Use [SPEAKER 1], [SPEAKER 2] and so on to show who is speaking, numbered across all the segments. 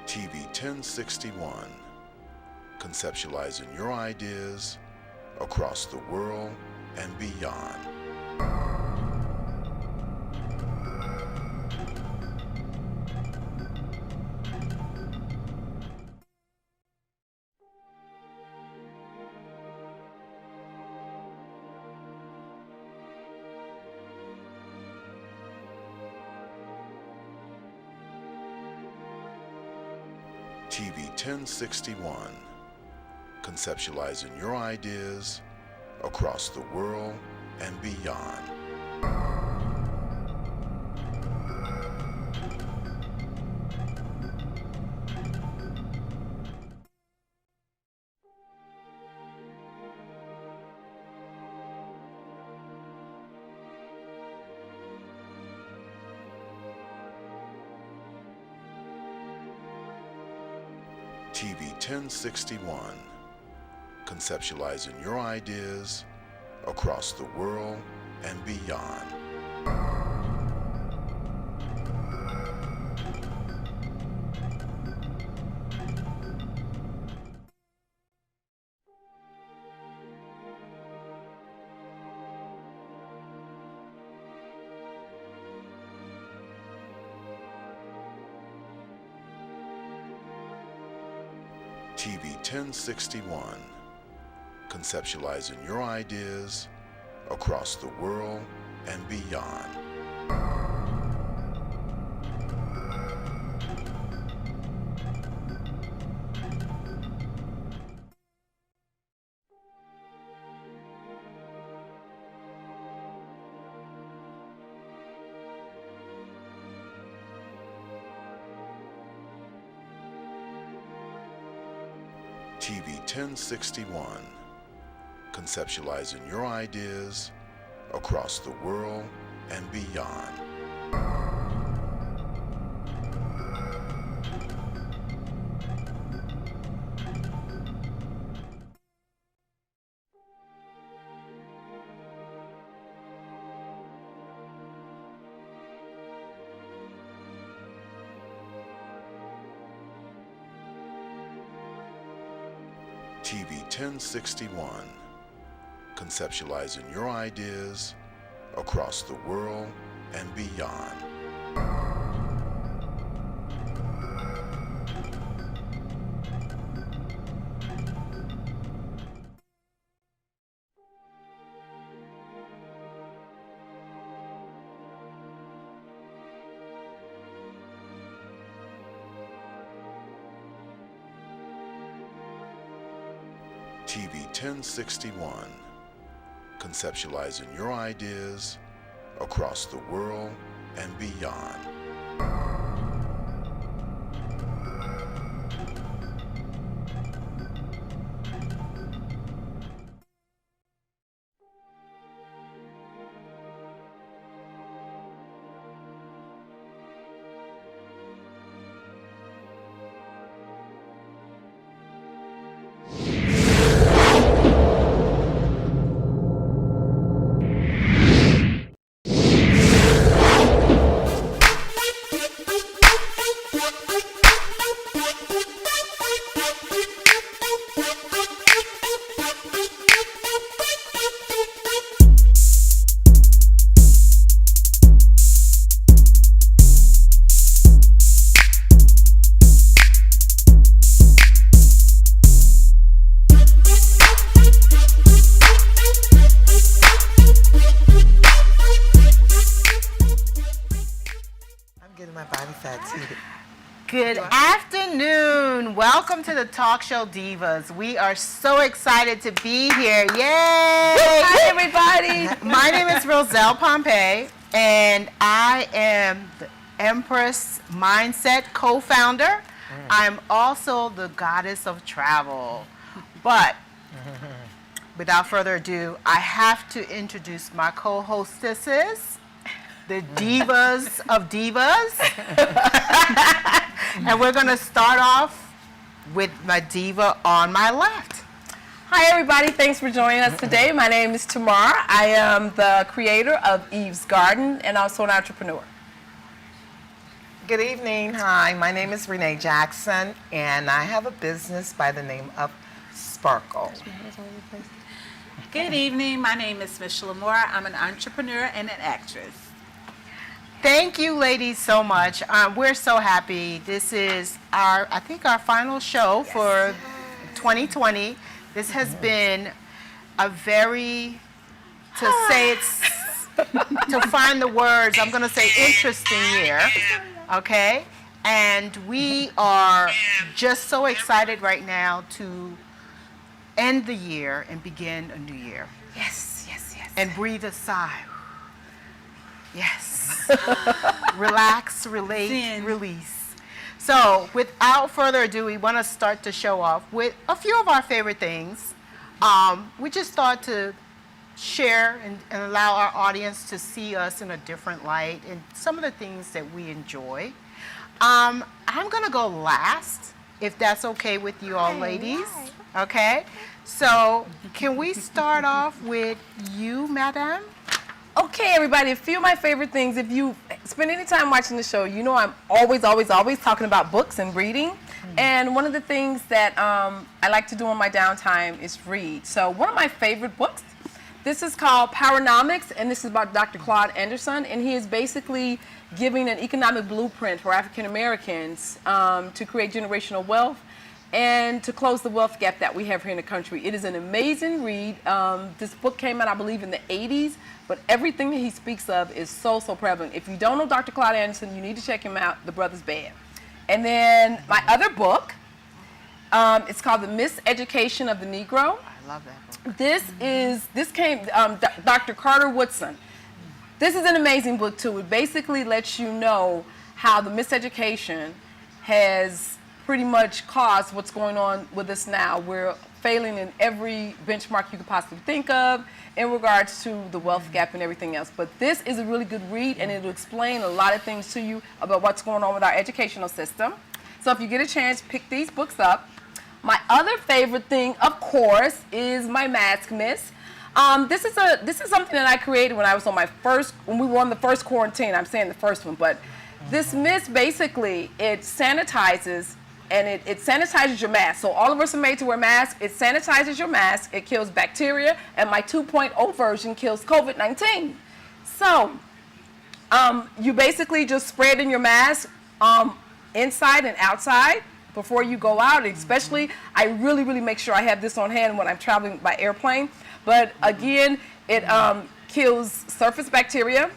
[SPEAKER 1] TV 1061, conceptualizing your ideas across the world and beyond. TV 1061, conceptualizing your ideas across the world and beyond. TV 1061, conceptualizing your ideas across the world and beyond. TV 1061, conceptualizing your ideas across the world and beyond. TV 1061, conceptualizing your ideas across the world and beyond. TV 1061, conceptualizing your ideas across the world and beyond. TV 1061, conceptualizing your ideas across the world and beyond.
[SPEAKER 2] Good afternoon. Welcome to the Talk Show Divas. We are so excited to be here. Yay!
[SPEAKER 3] Hi, everybody.
[SPEAKER 2] My name is Roselle Pompey, and I am the Empress Mindset co-founder. I'm also the goddess of travel. But without further ado, I have to introduce my co-hostesses, the divas of divas. And we're going to start off with my diva on my left.
[SPEAKER 3] Hi, everybody. Thanks for joining us today. My name is Tamar. I am the creator of Eve's Garden and also an entrepreneur.
[SPEAKER 4] Good evening. Hi, my name is Renee Jackson, and I have a business by the name of Sparkle.
[SPEAKER 5] Good evening. My name is Michelle Moore. I'm an entrepreneur and an actress.
[SPEAKER 2] Thank you, ladies, so much. We're so happy. This is I think our final show for 2020. This has been a very, to find the words, I'm going to say interesting year, okay? And we are just so excited right now to end the year and begin a new year.
[SPEAKER 3] Yes, yes, yes.
[SPEAKER 2] And breathe a sigh. Yes. Relax, relate,
[SPEAKER 5] Zen.
[SPEAKER 2] release. So, without further ado, we want to start the show off with a few of our favorite things. We just thought to share and allow our audience to see us in a different light and some of the things that we enjoy. I'm going to go last, if that's okay with you all ladies. Okay? So, can we start off with you, madam?
[SPEAKER 3] Okay, everybody, a few of my favorite things. If you spend any time watching the show, you know I'm always talking about books and reading. And one of the things that I like to do on my downtime is read. So one of my favorite books, this is called Powernomics, and this is about Dr. Claude Anderson, and he is basically giving an economic blueprint for African Americans to create generational wealth and to close the wealth gap that we have here in the country. It is an amazing read. This book came out, I believe, in the 80s, but everything that he speaks of is so prevalent. If you don't know Dr. Claude Anderson, you need to check him out. The Brother's Bad. And then my other book, it's called The Miseducation of the Negro.
[SPEAKER 2] I love that book.
[SPEAKER 3] This came, Dr. Carter Woodson. This is an amazing book too. It basically lets you know how the miseducation has pretty much caused what's going on with us now. We're failing in every benchmark you could possibly think of in regards to the wealth gap and everything else. But this is a really good read, and it'll explain a lot of things to you about what's going on with our educational system. So if you get a chance, pick these books up. My other favorite thing, of course, is my Mask Miss. This is something that I created when I was on when we were on the first quarantine. I'm saying the first one, but this mist basically, it sanitizes and it sanitizes your mask. So all of us are made to wear masks. It sanitizes your mask. It kills bacteria, and my 2.0 version kills COVID-19. So you basically just spray it in your mask inside and outside before you go out. Especially, I really make sure I have this on hand when I'm traveling by airplane. But again, it kills surface bacteria,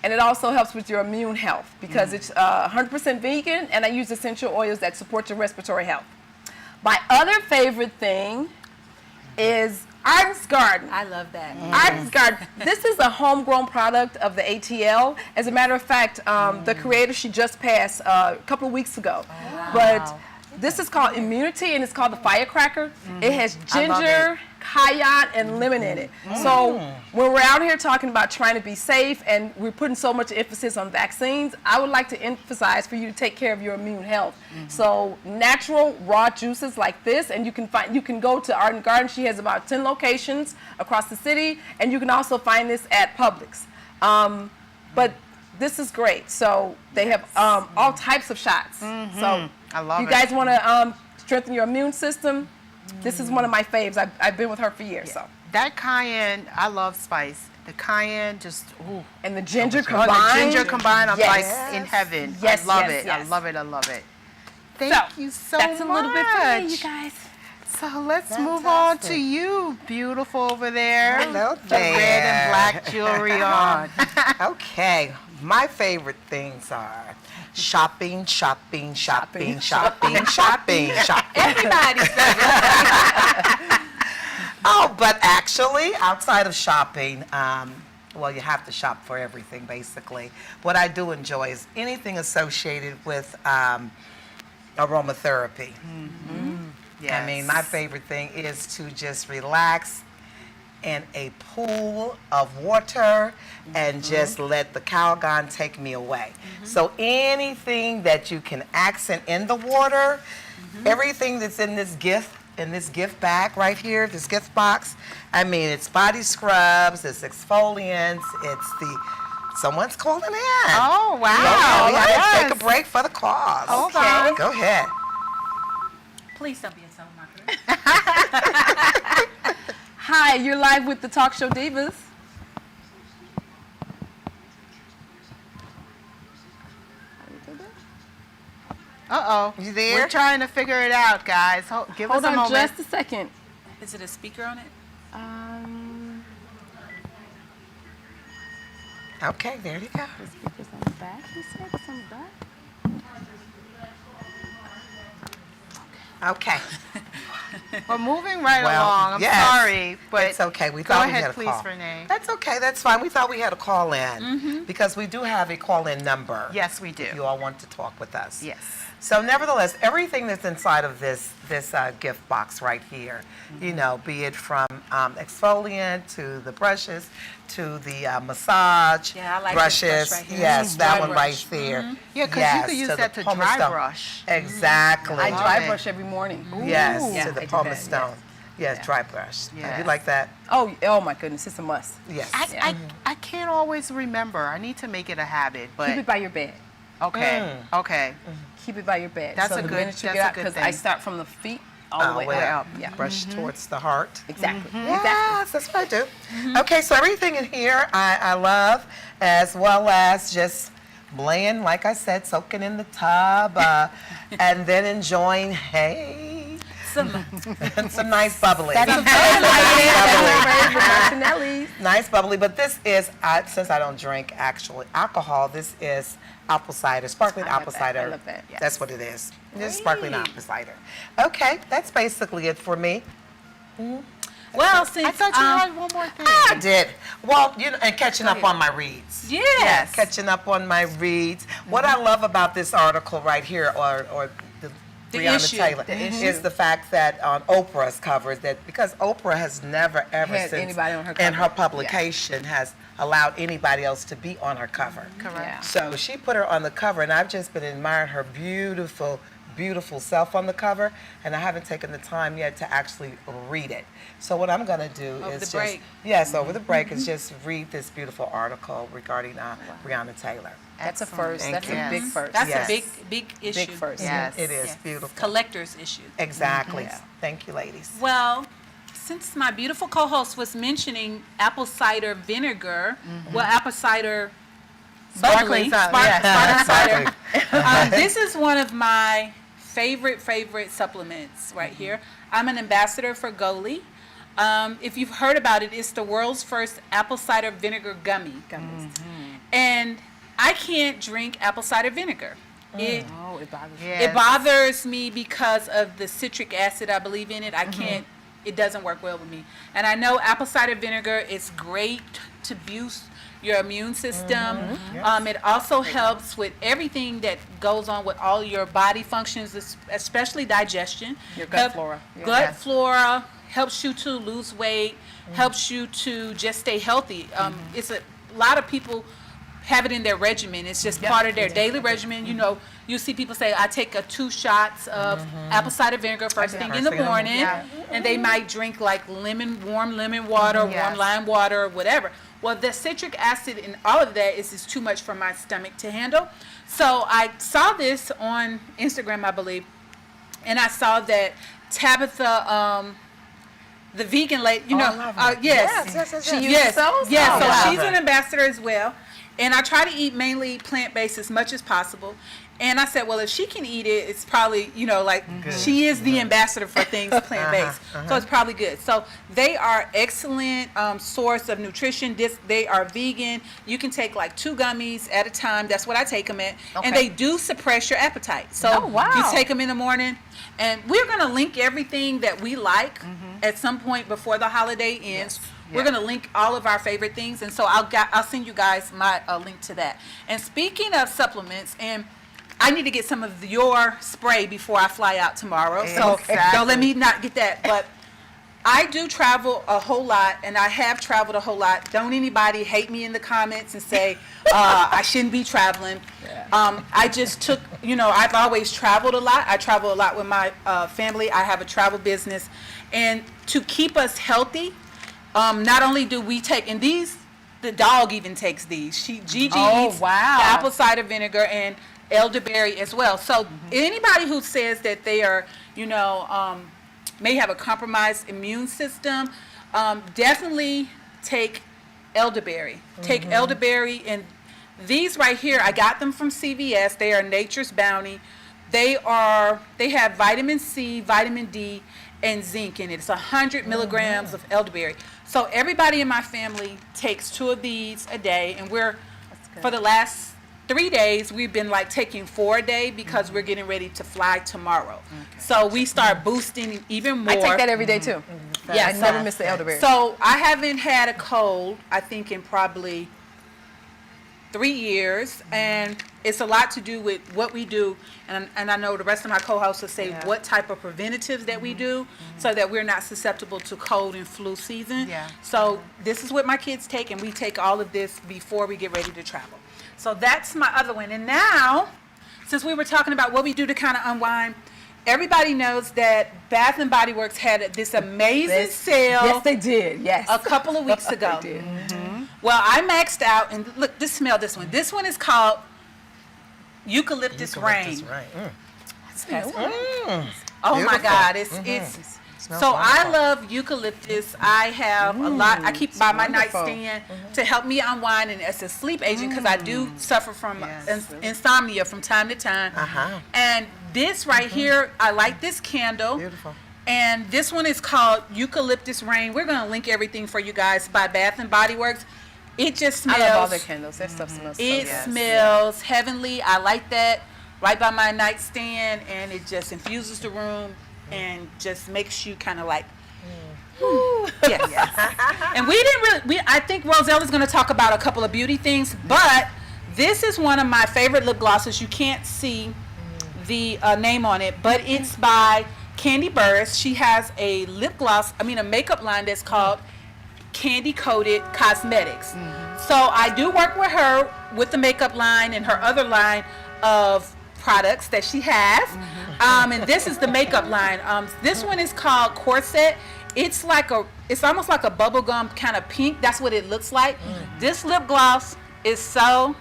[SPEAKER 3] and it also helps with your immune health because it's 100% vegan, and I use essential oils that support your respiratory health. My other favorite thing is Arden's Garden.
[SPEAKER 5] I love that.
[SPEAKER 3] Arden's Garden. This is a homegrown product of the ATL. As a matter of fact, the creator, she just passed a couple of weeks ago.
[SPEAKER 5] Wow.
[SPEAKER 3] But this is called Immunity, and it's called the Firecracker. It has ginger, cayenne, and lemon in it. So when we're out here talking about trying to be safe and we're putting so much emphasis on vaccines, I would like to emphasize for you to take care of your immune health. So natural raw juices like this, and you can go to Arden Garden. She has about 10 locations across the city, and you can also find this at Publix. But this is great. So they have all types of shots. So
[SPEAKER 2] I love
[SPEAKER 3] you
[SPEAKER 2] it.
[SPEAKER 3] guys want to strengthen your immune system? This is one of my faves. I've been with her for years. So
[SPEAKER 2] That cayenne, I love spice. The cayenne just, ooh.
[SPEAKER 3] and the ginger
[SPEAKER 2] Oh, the
[SPEAKER 3] combined.
[SPEAKER 2] ginger combined, I'm
[SPEAKER 3] Yes.
[SPEAKER 2] like in heaven.
[SPEAKER 3] Yes,
[SPEAKER 2] I love
[SPEAKER 3] yes,
[SPEAKER 2] it.
[SPEAKER 3] yes.
[SPEAKER 2] I love it. I love it. Thank
[SPEAKER 3] So,
[SPEAKER 2] you so
[SPEAKER 3] that's
[SPEAKER 2] much.
[SPEAKER 3] a little bit for me, you guys.
[SPEAKER 2] So let's move on to
[SPEAKER 4] Fantastic.
[SPEAKER 2] you, beautiful over there.
[SPEAKER 4] Hello
[SPEAKER 2] The red and
[SPEAKER 4] there.
[SPEAKER 2] black jewelry on.
[SPEAKER 4] Okay, my favorite things are shopping.
[SPEAKER 3] Everybody's
[SPEAKER 4] Oh, but actually, outside of shopping, well, you have to shop for everything, basically. What I do enjoy is anything associated with aromatherapy. I mean, my favorite thing is to just relax in a pool of water and just let the Calgon take me away. So anything that you can accent in the water, everything that's in this gift bag right here, this gift box, I mean, it's body scrubs, it's exfoliants, it's the Someone's calling in.
[SPEAKER 2] Oh, wow.
[SPEAKER 4] Yeah, we gotta
[SPEAKER 2] Yes.
[SPEAKER 4] take a break for the cause.
[SPEAKER 2] Hold on.
[SPEAKER 4] Go ahead.
[SPEAKER 5] Please don't be a telemarketer.
[SPEAKER 3] Hi, you're live with the Talk Show Divas.
[SPEAKER 2] Uh-oh.
[SPEAKER 4] You there?
[SPEAKER 2] We're trying to figure it out, guys. Give
[SPEAKER 3] Hold
[SPEAKER 2] us a
[SPEAKER 3] on
[SPEAKER 2] moment.
[SPEAKER 3] just a second.
[SPEAKER 5] Is it a speaker on it?
[SPEAKER 4] Okay, there you go.
[SPEAKER 3] The speaker's on the back. You said it's on the back.
[SPEAKER 4] Okay.
[SPEAKER 2] We're moving right
[SPEAKER 4] Well,
[SPEAKER 2] along. I'm
[SPEAKER 4] yes.
[SPEAKER 2] sorry, but
[SPEAKER 4] It's okay. We
[SPEAKER 2] go
[SPEAKER 4] thought we
[SPEAKER 2] ahead,
[SPEAKER 4] had a
[SPEAKER 2] please,
[SPEAKER 4] call.
[SPEAKER 2] Renee.
[SPEAKER 4] That's okay. That's fine. We thought we had a call in because we do have a call in number.
[SPEAKER 2] Yes, we
[SPEAKER 4] If
[SPEAKER 2] do.
[SPEAKER 4] you all want to talk with us.
[SPEAKER 2] Yes.
[SPEAKER 4] So nevertheless, everything that's inside of this gift box right here, you know, be it from exfoliant to the brushes to the massage
[SPEAKER 5] Yeah, I like this
[SPEAKER 4] brushes.
[SPEAKER 5] brush right here.
[SPEAKER 4] Yes,
[SPEAKER 5] Dry
[SPEAKER 4] that one
[SPEAKER 5] brush.
[SPEAKER 4] right there.
[SPEAKER 2] Yeah, 'cause you
[SPEAKER 4] Yes,
[SPEAKER 2] could use
[SPEAKER 4] the
[SPEAKER 2] that to
[SPEAKER 4] pumice
[SPEAKER 2] dry
[SPEAKER 4] stone.
[SPEAKER 2] brush.
[SPEAKER 4] Exactly.
[SPEAKER 3] I
[SPEAKER 2] Love
[SPEAKER 3] dry
[SPEAKER 2] it.
[SPEAKER 3] brush every morning.
[SPEAKER 4] Yes,
[SPEAKER 3] Yeah,
[SPEAKER 4] to
[SPEAKER 3] I
[SPEAKER 4] the
[SPEAKER 3] do
[SPEAKER 4] pumice
[SPEAKER 3] that,
[SPEAKER 4] stone. Yes, dry brush.
[SPEAKER 2] Yes.
[SPEAKER 4] You like that?
[SPEAKER 3] Oh my goodness, it's a must.
[SPEAKER 4] Yes.
[SPEAKER 2] I can't always remember. I need to make it a habit,
[SPEAKER 3] Keep
[SPEAKER 2] but
[SPEAKER 3] it by your bed.
[SPEAKER 2] okay, okay.
[SPEAKER 3] Keep it by your bed.
[SPEAKER 2] That's
[SPEAKER 3] so
[SPEAKER 2] a
[SPEAKER 3] the
[SPEAKER 2] good-
[SPEAKER 3] minute you
[SPEAKER 2] that's
[SPEAKER 3] get
[SPEAKER 2] a
[SPEAKER 3] out,
[SPEAKER 2] good
[SPEAKER 3] because I
[SPEAKER 2] thing.
[SPEAKER 3] start from the feet all the way
[SPEAKER 4] way
[SPEAKER 3] up.
[SPEAKER 4] up.
[SPEAKER 3] Yeah,
[SPEAKER 4] Brush towards the heart.
[SPEAKER 3] exactly.
[SPEAKER 4] Yes, that's what I do. Okay, so everything in here I love, as well as just laying, like I said, soaking in the tub, and then enjoying, hey, some nice bubbly.
[SPEAKER 3] Martinelli's.
[SPEAKER 4] Nice bubbly, but this is, since I don't drink actual alcohol, this is apple cider, sparkling
[SPEAKER 3] I love
[SPEAKER 4] apple
[SPEAKER 3] that.
[SPEAKER 4] cider.
[SPEAKER 3] I love that. Yes.
[SPEAKER 4] That's what it is. Just sparkling apple cider. Okay, that's basically it for me.
[SPEAKER 5] Well, since
[SPEAKER 2] I thought you had one more thing.
[SPEAKER 4] I did. Well, you know, and catching up on my reads.
[SPEAKER 5] yes.
[SPEAKER 4] Catching up on my reads. What I love about this article right here, or the Breonna
[SPEAKER 5] issue.
[SPEAKER 4] Taylor,
[SPEAKER 5] The
[SPEAKER 4] is the fact that on Oprah's covers, that because Oprah has never ever
[SPEAKER 3] Had
[SPEAKER 4] since
[SPEAKER 3] anybody on her
[SPEAKER 4] in
[SPEAKER 3] cover.
[SPEAKER 4] her publication has allowed anybody else to be on her cover.
[SPEAKER 2] Correct.
[SPEAKER 3] Yeah.
[SPEAKER 4] So she put her on the cover, and I've just been admiring her beautiful, beautiful self on the cover, and I haven't taken the time yet to actually read it. So what I'm going to do
[SPEAKER 5] Over
[SPEAKER 4] is
[SPEAKER 5] the
[SPEAKER 4] just
[SPEAKER 5] break.
[SPEAKER 4] yes, over the break is just read this beautiful article regarding Breonna Taylor.
[SPEAKER 3] That's a
[SPEAKER 2] Excellent.
[SPEAKER 3] first.
[SPEAKER 4] Thank
[SPEAKER 3] That's
[SPEAKER 4] you.
[SPEAKER 3] a big first.
[SPEAKER 5] That's
[SPEAKER 4] Yes.
[SPEAKER 5] a big issue.
[SPEAKER 3] Big first.
[SPEAKER 2] Yes.
[SPEAKER 4] It is
[SPEAKER 5] Yes.
[SPEAKER 4] beautiful.
[SPEAKER 5] Collector's issue.
[SPEAKER 4] Exactly.
[SPEAKER 3] Yeah.
[SPEAKER 4] Thank you, ladies.
[SPEAKER 5] Well, since my beautiful co-host was mentioning apple cider vinegar, well, apple cider
[SPEAKER 2] Sparkling
[SPEAKER 5] bubbly,
[SPEAKER 2] cider,
[SPEAKER 5] sparkling cider. This is one of my favorite supplements right here. I'm an ambassador for Goli. If you've heard about it, it's the world's first apple cider vinegar gummies. And I can't drink apple cider vinegar. It
[SPEAKER 3] Oh, it bothers me.
[SPEAKER 2] Yes.
[SPEAKER 5] it bothers me because of the citric acid I believe in it. I can't, it doesn't work well with me. And I know apple cider vinegar is great to boost your immune system. It also helps with everything that goes on with all your body functions, especially digestion.
[SPEAKER 3] Your gut flora. Yeah.
[SPEAKER 5] Gut
[SPEAKER 2] Yes.
[SPEAKER 5] flora helps you to lose weight, helps you to just stay healthy. It's a lot of people have it in their regimen. It's just part of their daily regimen. You know, you see people say, I take 2 shots of apple cider vinegar first thing in the morning, and they might drink like warm lemon water,
[SPEAKER 2] Yes.
[SPEAKER 5] warm lime water, or whatever. Well, the citric acid in all of that is too much for my stomach to handle. So I saw this on Instagram, I believe, and I saw that Tabitha, the vegan lady, you know,
[SPEAKER 4] I love her.
[SPEAKER 5] yes,
[SPEAKER 3] She uses
[SPEAKER 5] yes,
[SPEAKER 3] those?
[SPEAKER 5] yes.
[SPEAKER 3] Oh,
[SPEAKER 5] So
[SPEAKER 3] wow.
[SPEAKER 5] she's an ambassador as well, and I try to eat mainly plant-based as much as possible. And I said, well, if she can eat it, it's probably, you know, like she is the ambassador for things plant-based, so it's probably good. So they are excellent source of nutrition. They are vegan. You can take like 2 gummies at a time. That's what I take them at, and
[SPEAKER 3] Okay.
[SPEAKER 5] they do suppress your appetite. So
[SPEAKER 3] Oh, wow.
[SPEAKER 5] you take them in the morning, and we're gonna link everything that we like at some point before the holiday ends. We're gonna link all of our favorite things, and so I'll send you guys my link to that. And speaking of supplements, and I need to get some of your spray before I fly out tomorrow. So don't let me not get that. But I do travel a whole lot, and I have traveled a whole lot. Don't anybody hate me in the comments and say I shouldn't be traveling. I just took, you know, I've always traveled a lot. I travel a lot with my family. I have a travel business. And to keep us healthy, not only do we take, and these The dog even takes these. Gigi
[SPEAKER 3] Oh,
[SPEAKER 5] eats
[SPEAKER 3] wow.
[SPEAKER 5] the apple cider vinegar and elderberry as well. So anybody who says that they are, may have a compromised immune system, definitely take elderberry. Take elderberry, and these right here, I got them from CVS. They are Nature's Bounty. They have vitamin C, vitamin D, and zinc in it. It's 100 milligrams of elderberry. So everybody in my family takes 2 of these a day, and for the last 3 days, we've been like taking 4 a day because we're getting ready to fly tomorrow. So we start boosting even more.
[SPEAKER 3] I take that every day too.
[SPEAKER 5] Yeah,
[SPEAKER 3] I never miss the elderberry.
[SPEAKER 5] So I haven't had a cold, I think, in probably 3 years, and it's a lot to do with what we do, and I know the rest of my co-hosts will say what type of preventatives that we do so that we're not susceptible to cold and flu season.
[SPEAKER 2] Yeah.
[SPEAKER 5] So this is what my kids take, and we take all of this before we get ready to travel. So that's my other one. And now, since we were talking about what we do to kind of unwind, everybody knows that Bath and Body Works had this amazing sale.
[SPEAKER 3] Yes, they did. Yes.
[SPEAKER 5] A couple of weeks ago.
[SPEAKER 3] They did.
[SPEAKER 5] Well, I maxed out, and look, smell this one. This one is called Eucalyptus Rain. Oh my God, it's
[SPEAKER 4] Smells
[SPEAKER 5] so I
[SPEAKER 4] wonderful.
[SPEAKER 5] love eucalyptus. I have a lot. I keep by my
[SPEAKER 3] wonderful.
[SPEAKER 5] nightstand to help me unwind, and as a sleep agent because I do suffer from insomnia from time to time. And this right here, I like this candle.
[SPEAKER 4] Beautiful.
[SPEAKER 5] And this one is called Eucalyptus Rain. We're gonna link everything for you guys by Bath and Body Works. It just smells.
[SPEAKER 3] I love all their candles. That stuff smells so
[SPEAKER 5] It
[SPEAKER 3] good.
[SPEAKER 5] smells heavenly. I like that right by my nightstand, and it just infuses the room and just makes you kind of like, yes. And we didn't really. I think Rosella's going to talk about a couple of beauty things, but this is one of my favorite lip glosses. You can't see the name on it, but it's by Candy Burris. She has a a makeup line that's called Candy Coated Cosmetics. So I do work with her with the makeup line and her other line of products that she has. And this is the makeup line. This one is called Corset. It's almost like a bubblegum kind of pink. That's what it looks like. This lip gloss is so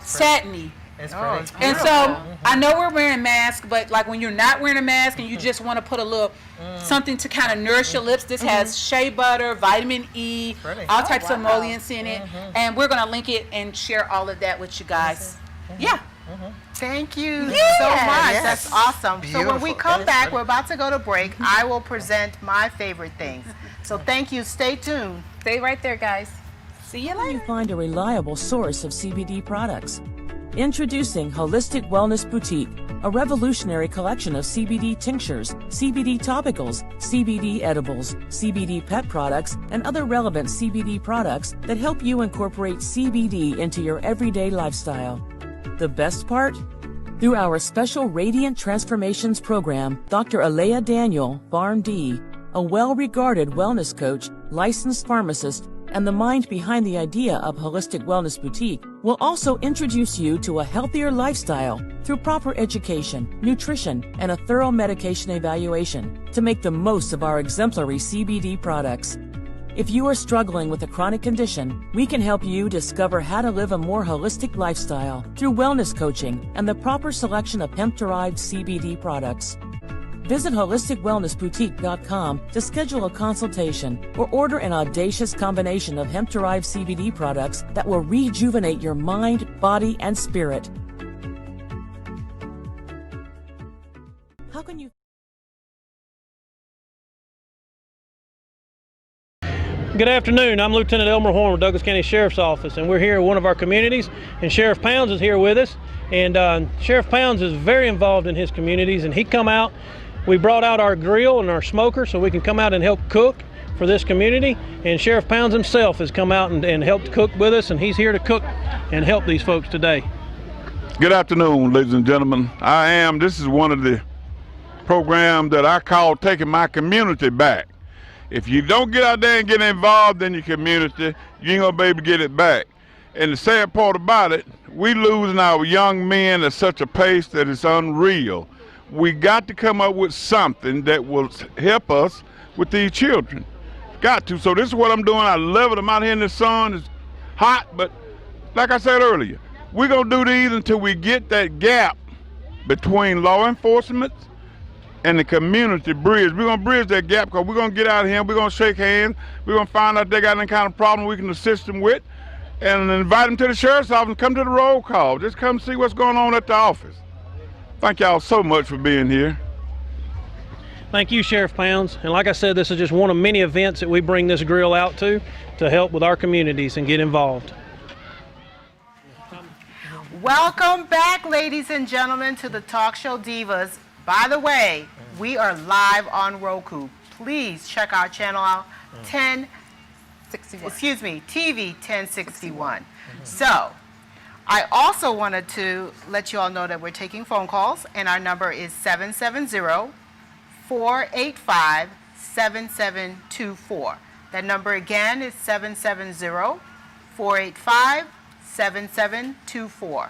[SPEAKER 5] satiny.
[SPEAKER 4] It's pretty.
[SPEAKER 5] And so I know we're wearing masks, but like when you're not wearing a mask and you just want to put a little something to kind of nourish your lips, this has shea butter, vitamin E,
[SPEAKER 4] Pretty.
[SPEAKER 5] all types of emollients in it. And we're going to link it and share all of that with you guys. Yeah.
[SPEAKER 2] Thank you so much.
[SPEAKER 4] Yes.
[SPEAKER 2] That's awesome. So when we
[SPEAKER 4] Beautiful.
[SPEAKER 2] come
[SPEAKER 4] That is
[SPEAKER 2] back,
[SPEAKER 4] pretty.
[SPEAKER 2] we're about to go to break. I will present my favorite things. So thank you. Stay tuned.
[SPEAKER 3] Stay right there, guys.
[SPEAKER 5] See you
[SPEAKER 6] You
[SPEAKER 5] later.
[SPEAKER 6] find a reliable source of CBD products. Introducing Holistic Wellness Boutique, a revolutionary collection of CBD tinctures, CBD topicals, CBD edibles, CBD pet products, and other relevant CBD products that help you incorporate CBD into your everyday lifestyle. The best part? Through our special Radiant Transformations program, Dr. Alea Daniel, PharmD, a well-regarded wellness coach, licensed pharmacist, and the mind behind the idea of Holistic Wellness Boutique, will also introduce you to a healthier lifestyle through proper education, nutrition, and a thorough medication evaluation to make the most of our exemplary CBD products. If you are struggling with a chronic condition, we can help you discover how to live a more holistic lifestyle through wellness coaching and the proper selection of hemp-derived CBD products. Visit holisticwellnessboutique.com to schedule a consultation or order an audacious combination of hemp-derived CBD products that will rejuvenate your mind, body, and spirit. How can you...
[SPEAKER 7] Good afternoon. I'm Lieutenant Elmer Horn with Douglas County Sheriff's Office, and we're here at one of our communities, and Sheriff Pounds is here with us. And Sheriff Pounds is very involved in his communities, and he come out. We brought out our grill and our smoker so we can come out and help cook for this community. And Sheriff Pounds himself has come out and helped cook with us, and he's here to cook and help these folks today.
[SPEAKER 8] Good afternoon, ladies and gentlemen. This is one of the programs that I call Taking My Community Back. If you don't get out there and get involved in your community, you ain't gonna be able to get it back. And the sad part about it, we losing our young men at such a pace that it's unreal. We got to come up with something that will help us with these children. Got to. So this is what I'm doing. I love it. I'm out here in the sun. hot, but like I said earlier, we're going to do these until we get that gap between law enforcement and the community bridge. We're going to bridge that gap because we're going to get out of here, we're going to shake hands, we're going to find out if they got any kind of problem we can assist them with, and invite them to the sheriff's office and come to the roll call. Just come see what's going on at the office. Thank y'all so much for being here.
[SPEAKER 7] Thank you, Sheriff Pounds. And like I said, this is just one of many events that we bring this grill out to help with our communities and get involved.
[SPEAKER 2] Welcome back, ladies and gentlemen, to the Talk Show Divas. By the way, we are live on Roku. Please check our channel out, TV 1061. So, I also wanted to let you all know that we're taking phone calls, and our number is 770-485-7724. That number again is 770-485-7724.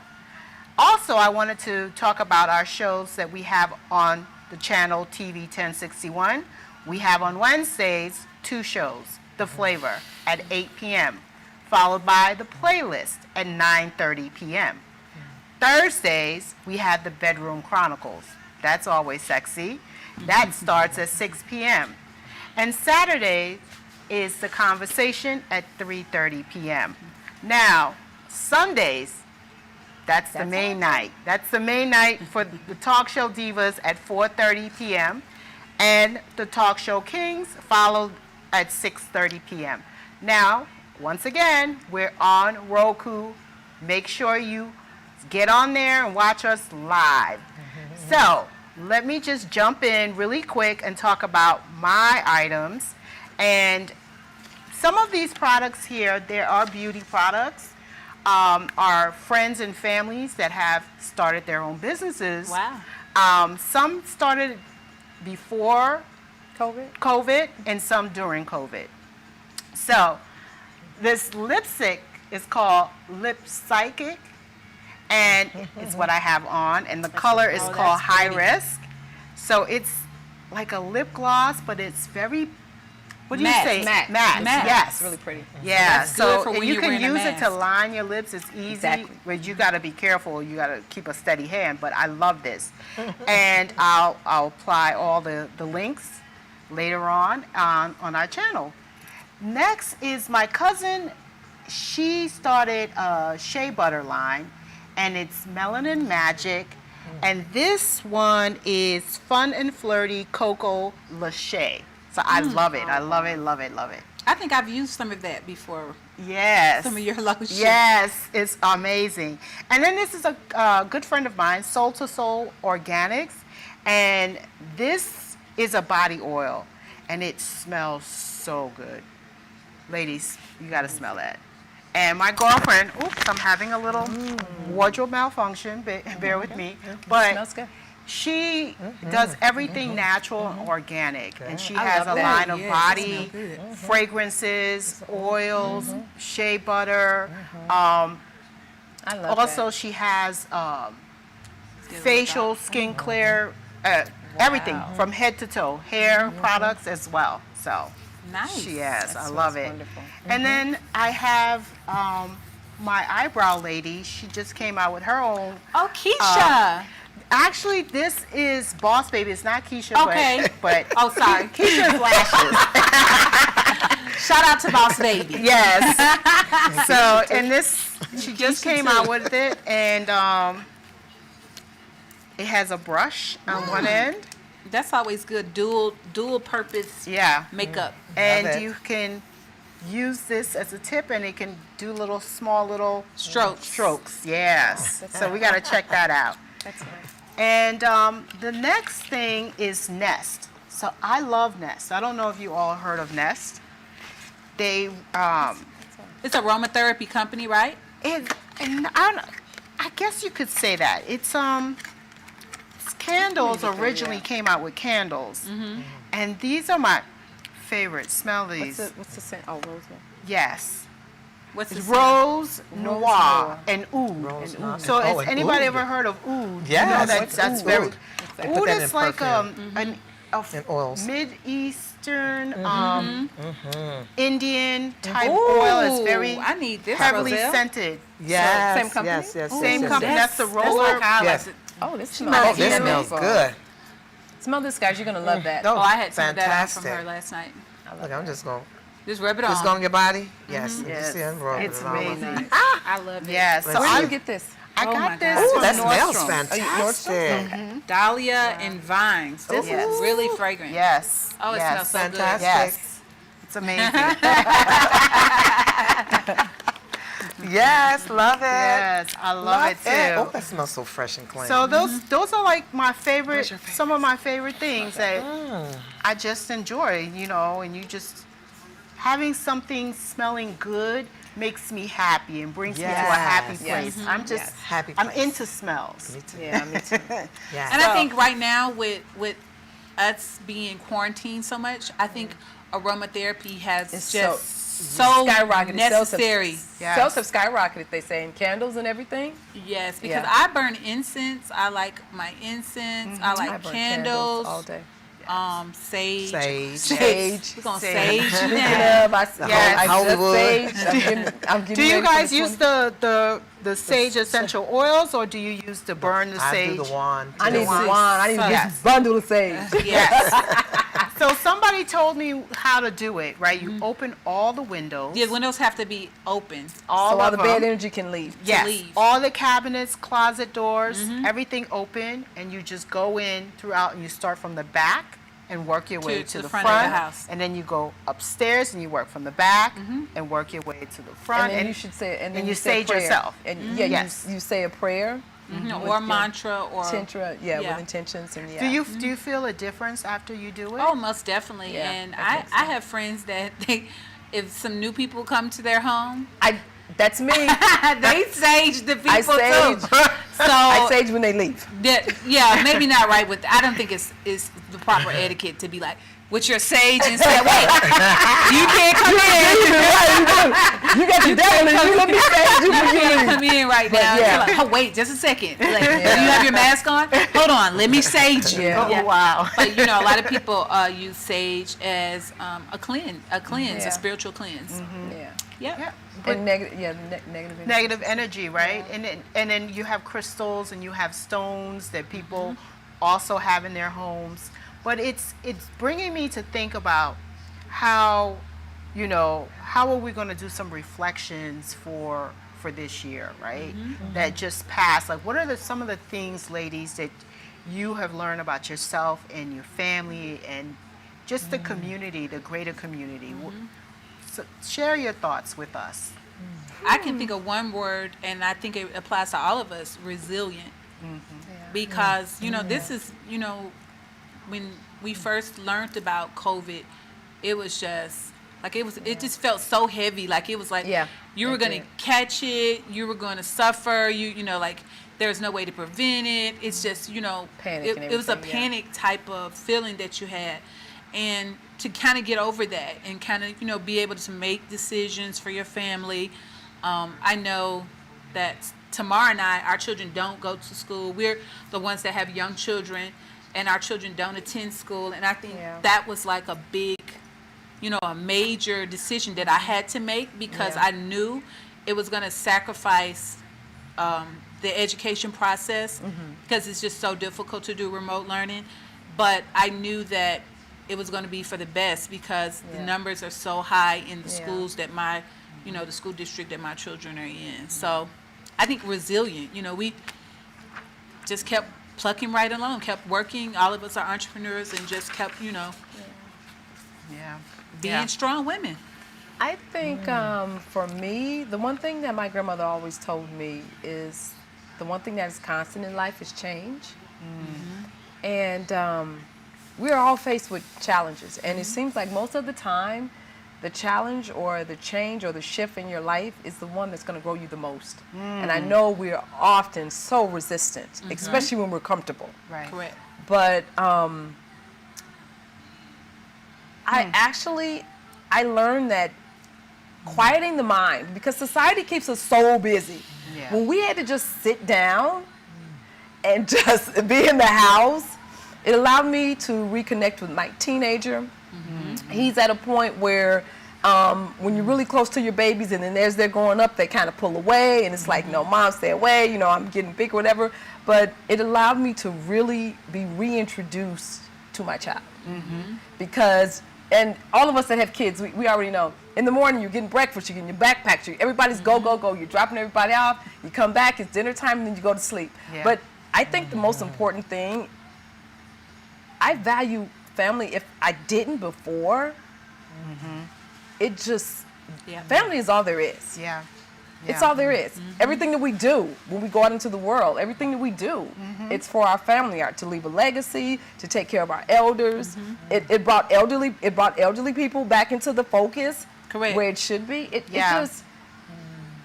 [SPEAKER 2] Also, I wanted to talk about our shows that we have on the channel TV 1061. We have on Wednesdays 2 shows, The Flavor at 8 p.m., followed by The Playlist at 9:30 p.m. Thursdays, we have The Bedroom Chronicles. That's always sexy. That starts at 6 p.m. And Saturday is The Conversation at 3:30 p.m. Now, Sundays, that's the main night. That's the main night for the Talk Show Divas at 4:30 p.m. and the Talk Show Kings followed at 6:30 p.m. Now, once again, we're on Roku. Make sure you get on there and watch us live. So, let me just jump in really quick and talk about my items. And some of these products here, there are beauty products. Are friends and families that have started their own businesses.
[SPEAKER 5] Wow.
[SPEAKER 2] Some started before COVID and some during COVID. So this lipstick is called Lip Psychic, and it's what I have on, and the color is called High Risk. So it's like a lip gloss, but it's very, what do you say?
[SPEAKER 3] Matte.
[SPEAKER 2] Yes.
[SPEAKER 3] It's really pretty.
[SPEAKER 2] Yeah,
[SPEAKER 5] That's good
[SPEAKER 2] so
[SPEAKER 5] for when
[SPEAKER 2] you
[SPEAKER 5] you're
[SPEAKER 2] can
[SPEAKER 5] wearing a
[SPEAKER 2] use it to
[SPEAKER 5] mask.
[SPEAKER 2] line your lips. It's easy,
[SPEAKER 3] Exactly.
[SPEAKER 2] but you got to be careful. You got to keep a steady hand. But I love this, and I'll apply all the links later on our channel. Next is my cousin. She started a shea butter line, and it's Melanin Magic, and this one is Fun and Flirty Coco Lachey. So I love it. I love it, love it, love it.
[SPEAKER 5] I think I've used some of that before.
[SPEAKER 2] Yes.
[SPEAKER 5] Some of your lotions.
[SPEAKER 2] Yes, it's amazing. And then this is a good friend of mine, Soul to Soul Organics, and this is a body oil, and it smells so good. Ladies, you got to smell that. And my girlfriend, oops, I'm having a little wardrobe malfunction, bear with me, but
[SPEAKER 3] Smells good.
[SPEAKER 2] she does everything natural and organic, and she
[SPEAKER 3] I
[SPEAKER 2] has
[SPEAKER 3] love
[SPEAKER 2] a
[SPEAKER 3] that.
[SPEAKER 2] line of
[SPEAKER 5] Yes,
[SPEAKER 2] body
[SPEAKER 5] that smell good.
[SPEAKER 2] fragrances, oils, shea butter.
[SPEAKER 3] I love
[SPEAKER 2] Also, she has facial, skincare, everything from head to toe, hair products as well. So,
[SPEAKER 5] Nice.
[SPEAKER 2] yes, I love it.
[SPEAKER 3] wonderful.
[SPEAKER 2] And then I have my eyebrow lady. She just came out with her own.
[SPEAKER 5] Oh, Keisha.
[SPEAKER 2] Actually, this is Boss Baby. It's not Keisha,
[SPEAKER 5] Okay.
[SPEAKER 2] but
[SPEAKER 5] Oh, sorry.
[SPEAKER 2] Keisha's lashes.
[SPEAKER 5] Shout out to Boss Baby.
[SPEAKER 2] Yes. So, and this, she just came out with it, and it has a brush on one end.
[SPEAKER 5] That's always good. Dual purpose
[SPEAKER 2] Yeah.
[SPEAKER 5] makeup.
[SPEAKER 2] And
[SPEAKER 4] it.
[SPEAKER 2] you can use this as a tip, and it can do small little strokes. Yes. So we got to check that out.
[SPEAKER 3] That's nice.
[SPEAKER 2] And the next thing is Nest. So I love Nest. I don't know if you all heard of Nest. They
[SPEAKER 5] It's aromatherapy company, right?
[SPEAKER 2] I guess you could say that. It's candles originally came out with candles. And these are my favorite. Smell these.
[SPEAKER 3] What's the scent? Oh, rosemary.
[SPEAKER 2] Yes.
[SPEAKER 5] What's
[SPEAKER 2] It's
[SPEAKER 5] the
[SPEAKER 2] Rose Noir
[SPEAKER 3] Noir.
[SPEAKER 2] and Oud.
[SPEAKER 4] Rose Noir.
[SPEAKER 2] So
[SPEAKER 4] Oh,
[SPEAKER 2] has
[SPEAKER 4] and
[SPEAKER 2] anybody
[SPEAKER 4] oud.
[SPEAKER 2] ever heard of Oud?
[SPEAKER 4] Yes.
[SPEAKER 2] You know,
[SPEAKER 4] What's
[SPEAKER 2] that's
[SPEAKER 4] oud?
[SPEAKER 2] very.
[SPEAKER 4] Put
[SPEAKER 2] Oud
[SPEAKER 4] that in
[SPEAKER 2] is like
[SPEAKER 4] perfume. And oils.
[SPEAKER 2] Mid-Eastern, Indian type oil. It's very
[SPEAKER 5] I need this,
[SPEAKER 2] heavily
[SPEAKER 5] Roselle.
[SPEAKER 2] scented.
[SPEAKER 4] Yes,
[SPEAKER 3] same company?
[SPEAKER 4] yes, yes,
[SPEAKER 2] Same
[SPEAKER 4] yes,
[SPEAKER 2] company.
[SPEAKER 4] yes.
[SPEAKER 2] That's the
[SPEAKER 5] That's
[SPEAKER 2] roller.
[SPEAKER 5] like how I
[SPEAKER 4] Yes.
[SPEAKER 5] like it.
[SPEAKER 3] Oh, this
[SPEAKER 4] Oh,
[SPEAKER 3] smells
[SPEAKER 4] this
[SPEAKER 3] beautiful.
[SPEAKER 4] smells good.
[SPEAKER 3] Smell this, guys. You're gonna love that.
[SPEAKER 4] Oh,
[SPEAKER 5] Oh, I had some of that on
[SPEAKER 4] fantastic.
[SPEAKER 5] from her last night.
[SPEAKER 4] Look, I'm just going
[SPEAKER 5] Just rub it
[SPEAKER 4] to
[SPEAKER 5] on.
[SPEAKER 4] on your body. Yes.
[SPEAKER 2] Yes.
[SPEAKER 4] You see, I'm rubbing
[SPEAKER 2] It's
[SPEAKER 4] it all over.
[SPEAKER 2] amazing.
[SPEAKER 5] I love it.
[SPEAKER 2] Yes. So
[SPEAKER 4] Let's
[SPEAKER 3] Where
[SPEAKER 4] see.
[SPEAKER 3] do
[SPEAKER 2] I
[SPEAKER 3] you get this?
[SPEAKER 2] I
[SPEAKER 5] Oh my
[SPEAKER 2] got this
[SPEAKER 5] God.
[SPEAKER 4] Ooh,
[SPEAKER 2] from
[SPEAKER 4] that smells
[SPEAKER 2] Nordstrom.
[SPEAKER 4] fantastic.
[SPEAKER 5] Dahlia and vines. This is really fragrant.
[SPEAKER 2] Yes.
[SPEAKER 5] Oh, it
[SPEAKER 2] yes.
[SPEAKER 5] smells so good.
[SPEAKER 4] Fantastic.
[SPEAKER 2] Yes. It's amazing.
[SPEAKER 4] Yes, love it.
[SPEAKER 2] Yes, I love it too.
[SPEAKER 4] Oh, that smells so fresh and clean.
[SPEAKER 2] So those are like my favorite, some of my favorite things that I just enjoy, you know, and you just having something smelling good makes me happy and brings me to a happy
[SPEAKER 4] Yes,
[SPEAKER 2] place. I'm just
[SPEAKER 4] happy
[SPEAKER 2] I'm
[SPEAKER 4] place.
[SPEAKER 2] into smells.
[SPEAKER 4] Me too.
[SPEAKER 3] Yeah, me too.
[SPEAKER 4] Yes.
[SPEAKER 5] And I think right now with us being quarantined so much, I think aromatherapy has
[SPEAKER 3] It's
[SPEAKER 5] just so
[SPEAKER 3] skyrocketed.
[SPEAKER 5] necessary.
[SPEAKER 2] Yes.
[SPEAKER 3] Sales have skyrocketed, they say, in candles and everything.
[SPEAKER 5] Yes, because
[SPEAKER 3] Yeah.
[SPEAKER 5] I burn incense. I like my incense. I like
[SPEAKER 3] I burn
[SPEAKER 5] candles.
[SPEAKER 3] all day.
[SPEAKER 5] Sage.
[SPEAKER 4] Sage.
[SPEAKER 3] Sage.
[SPEAKER 5] We're gonna
[SPEAKER 2] Sage.
[SPEAKER 5] sage now.
[SPEAKER 3] Yeah,
[SPEAKER 2] Yes.
[SPEAKER 3] I
[SPEAKER 4] Hollywood.
[SPEAKER 3] Sage. I'm getting
[SPEAKER 2] Do you
[SPEAKER 3] ready for
[SPEAKER 2] guys
[SPEAKER 3] the
[SPEAKER 2] use
[SPEAKER 3] 20
[SPEAKER 2] the sage essential oils, or do you use to burn the
[SPEAKER 4] I
[SPEAKER 2] sage?
[SPEAKER 4] do the wand.
[SPEAKER 3] I need
[SPEAKER 4] too.
[SPEAKER 3] the wand. I need
[SPEAKER 2] Yes.
[SPEAKER 3] this bundle of sage.
[SPEAKER 5] Yes.
[SPEAKER 2] So somebody told me how to do it, right? You open all the windows.
[SPEAKER 5] The windows have to be open.
[SPEAKER 2] all
[SPEAKER 3] So all
[SPEAKER 2] of
[SPEAKER 3] the
[SPEAKER 2] them.
[SPEAKER 3] bad energy can leave.
[SPEAKER 2] Yes,
[SPEAKER 5] leave.
[SPEAKER 2] all the cabinets, closet doors, everything open, and you just go in throughout, and you start from the back and work your way to the front,
[SPEAKER 5] of the house.
[SPEAKER 2] and then you go upstairs and you work from the back and work your way to the front,
[SPEAKER 3] And then you should say, and then
[SPEAKER 2] and you
[SPEAKER 3] say a
[SPEAKER 2] sage
[SPEAKER 3] prayer.
[SPEAKER 2] yourself.
[SPEAKER 3] And yeah,
[SPEAKER 2] Yes.
[SPEAKER 3] you say a prayer,
[SPEAKER 5] Or mantra or
[SPEAKER 3] tantra, yeah,
[SPEAKER 5] Yeah.
[SPEAKER 3] with intentions and yeah.
[SPEAKER 2] Do you feel a difference after you do it?
[SPEAKER 5] Oh, most definitely.
[SPEAKER 3] Yeah,
[SPEAKER 5] And
[SPEAKER 3] I think so.
[SPEAKER 5] I have friends that if some new people come to their home,
[SPEAKER 3] That's me.
[SPEAKER 5] they sage the people
[SPEAKER 3] I sage.
[SPEAKER 5] too. So
[SPEAKER 3] I sage when they leave.
[SPEAKER 5] yeah, maybe not right with. I don't think it's the proper etiquette to be like with your sage and say, wait, you can't come in.
[SPEAKER 3] You got the devil in you. Let me sage you
[SPEAKER 5] You
[SPEAKER 3] when you
[SPEAKER 5] can't
[SPEAKER 3] leave.
[SPEAKER 5] come in right
[SPEAKER 3] But
[SPEAKER 5] now.
[SPEAKER 3] yeah.
[SPEAKER 5] You're like, oh wait, just a second. Like, you have your mask on? Hold on, let me sage you.
[SPEAKER 3] Yeah.
[SPEAKER 2] Oh, wow.
[SPEAKER 5] But you know, a lot of people use sage as a cleanse,
[SPEAKER 3] Yeah.
[SPEAKER 5] a spiritual cleanse.
[SPEAKER 3] Yeah.
[SPEAKER 5] Yep.
[SPEAKER 2] Yeah.
[SPEAKER 3] And negative, yeah, negative energy.
[SPEAKER 2] Negative energy, right? And then you have crystals and you have stones that people also have in their homes. But it's bringing me to think about how, you know, how are we going to do some reflections for this year, right? That just passed. Like, what are some of the things, ladies, that you have learned about yourself and your family and just the community, the greater community? So share your thoughts with us.
[SPEAKER 5] I can think of one word, and I think it applies to all of us: resilient. Because you know, this is, you know, when we first learned about COVID, it was just like it just felt so heavy. Like it was like you were gonna catch it, you were gonna suffer. You know, like there's no way to prevent it. It's just, you know,
[SPEAKER 3] Panic and
[SPEAKER 5] it was a
[SPEAKER 3] everything, yeah.
[SPEAKER 5] panic type of feeling that you had, and to kind of get over that and kind of, you know, be able to make decisions for your family. I know that Tamara and our children don't go to school. We're the ones that have young children, and our children don't attend school. And I think that was like a big, you know, a major decision that I had to make because I knew it was going to sacrifice the education process because it's just so difficult to do remote learning. But I knew that it was going to be for the best because the numbers are so high in the schools that the school district that my children are in. So I think resilient, you know, we just kept plucking right along, kept working. All of us are entrepreneurs and just kept, you know, being strong women.
[SPEAKER 3] I think for me, the one thing that my grandmother always told me is the one thing that is constant in life is change. And we're all faced with challenges. And it seems like most of the time, the challenge or the change or the shift in your life is the one that's going to grow you the most. And I know we're often so resistant, especially when we're comfortable.
[SPEAKER 2] Right.
[SPEAKER 5] Correct.
[SPEAKER 3] But I learned that quieting the mind, because society keeps us so busy.
[SPEAKER 2] Yeah.
[SPEAKER 3] When we had to just sit down and just be in the house, It allowed me to reconnect with my teenager. He's at a point where when you're really close to your babies and then as they're growing up, they kind of pull away and it's like, no, mom, stay away, you know, I'm getting big or whatever. But it allowed me to really be reintroduced to my child. Because, and all of us that have kids, we already know, in the morning you're getting breakfast, you're getting your backpack, everybody's go, go, go, you're dropping everybody off, you come back, it's dinner time, and then you go to sleep.
[SPEAKER 2] Yeah.
[SPEAKER 3] But I think the most important thing, I value family. If I didn't before, it just, family is all there is.
[SPEAKER 2] Yeah.
[SPEAKER 3] It's all there is. Everything that we do when we go out into the world, everything that we do, it's for our family, to leave a legacy, to take care of our elders. It brought elderly people back into the focus,
[SPEAKER 5] Correct.
[SPEAKER 3] where it should be. It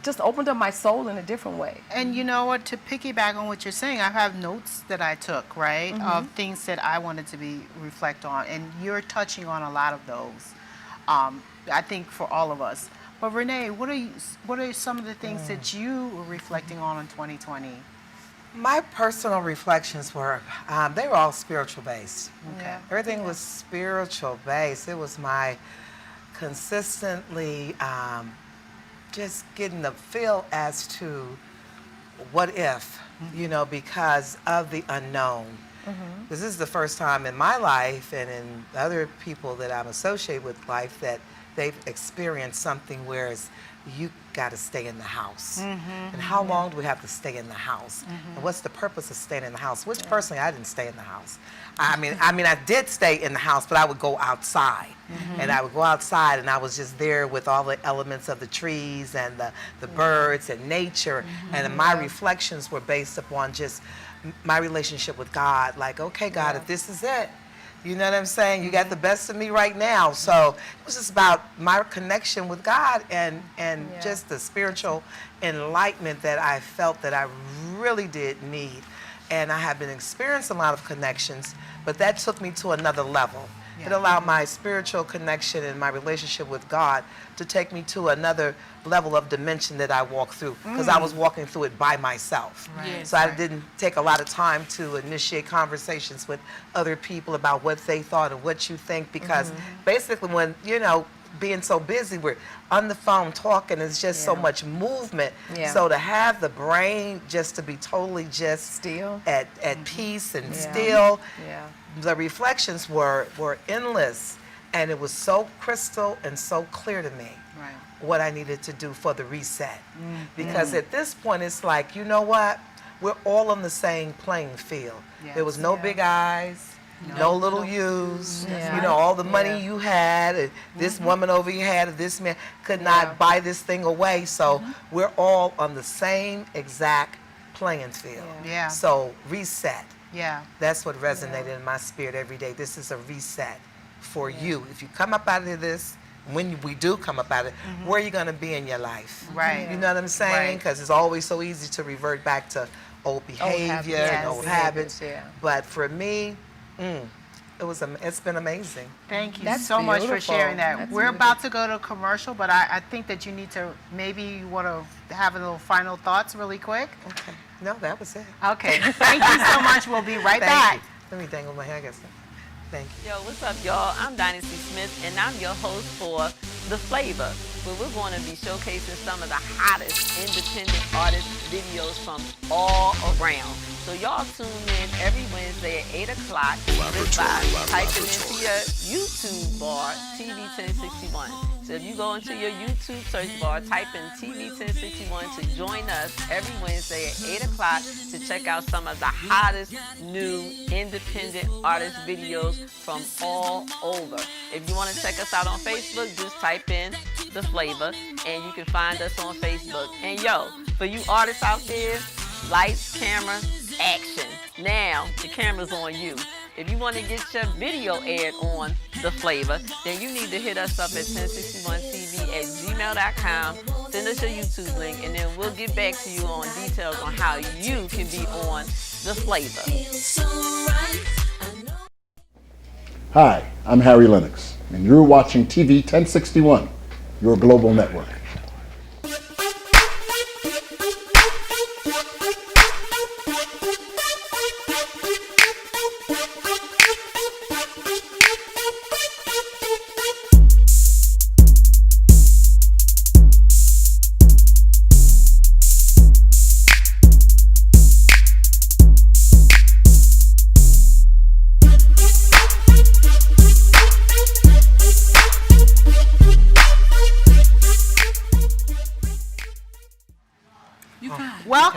[SPEAKER 3] just opened up my soul in a different way.
[SPEAKER 2] And you know what, to piggyback on what you're saying, I have notes that I took, right, of things that I wanted to reflect on, and you're touching on a lot of those, I think, for all of us. But Renee, what are some of the things that you were reflecting on in 2020?
[SPEAKER 4] My personal reflections were, they were all spiritual based.
[SPEAKER 2] Okay.
[SPEAKER 4] Everything was spiritual based. It was my consistently just getting the feel as to what if, you know, because of the unknown. This is the first time in my life and in other people that I'm associated with life that they've experienced something where you got to stay in the house. And how long do we have to stay in the house? And what's the purpose of staying in the house? Which personally, I didn't stay in the house. I mean, I did stay in the house, but I would go outside. And I would go outside and I was just there with all the elements of the trees and the birds and nature. And my reflections were based upon just my relationship with God. Like, okay, God, if this is it, you know what I'm saying? You got the best of me right now. So it was just about my connection with God and just the spiritual enlightenment that I felt that I really did need. And I have been experiencing a lot of connections, but that took me to another level. It allowed my spiritual connection and my relationship with God to take me to another level of dimension that I walked through, because I was walking through it by myself. So I didn't take a lot of time to initiate conversations with other people about what they thought and what you think, because basically when, you know, being so busy, we're on the phone talking, it's just so much movement. So to have the brain just to be totally just
[SPEAKER 3] Still.
[SPEAKER 4] at peace and still, the reflections were endless, and it was so crystal and so clear to me what I needed to do for the reset. Because at this point, it's like, you know what? We're all on the same playing field. There was no big eyes, no little U's. You know, all the money you had, this woman over here had, this man could not buy this thing away. So we're all on the same exact playing field. So reset. That's what resonated in my spirit every day. This is a reset for you. If you come up out of this, when we do come up out of it, where are you going to be in your life? You know what I'm saying? Because it's always so easy to revert back to old behavior and old habits. But for me, it's been amazing.
[SPEAKER 2] Thank you
[SPEAKER 3] That's
[SPEAKER 2] so much for
[SPEAKER 3] beautiful.
[SPEAKER 2] sharing that.
[SPEAKER 3] That's
[SPEAKER 2] We're about to go to a commercial, but I think that you need to, maybe you want to have a little final thoughts really quick.
[SPEAKER 4] Okay. No, that was it.
[SPEAKER 2] Okay, thank you so much. We'll be right back.
[SPEAKER 4] Thank you. Let me dangle my hair, I guess. Thank you.
[SPEAKER 9] Yo, what's up, y'all? I'm Dynasty Smith, and I'm your host for The Flavor, where we're going to be showcasing some of the hottest independent artist videos from all around. So y'all tune in every Wednesday at 8 o'clock just by typing into your YouTube bar, TV 1061. So if you go into your YouTube search bar, type in TV 1061 to join us every Wednesday at 8 o'clock to check out some of the hottest new independent artist videos from all over. If you want to check us out on Facebook, just type in The Flavor and you can find us on Facebook. And yo, for you artists out there, lights, camera, action. Now the camera's on you. If you want to get your video aired on The Flavor, then you need to hit us up at 1061tv@gmail.com. Send us your YouTube link, and then we'll get back to you on details on how you can be on The Flavor.
[SPEAKER 10] Hi, I'm Harry Lennox, and you're watching TV 1061, your global network.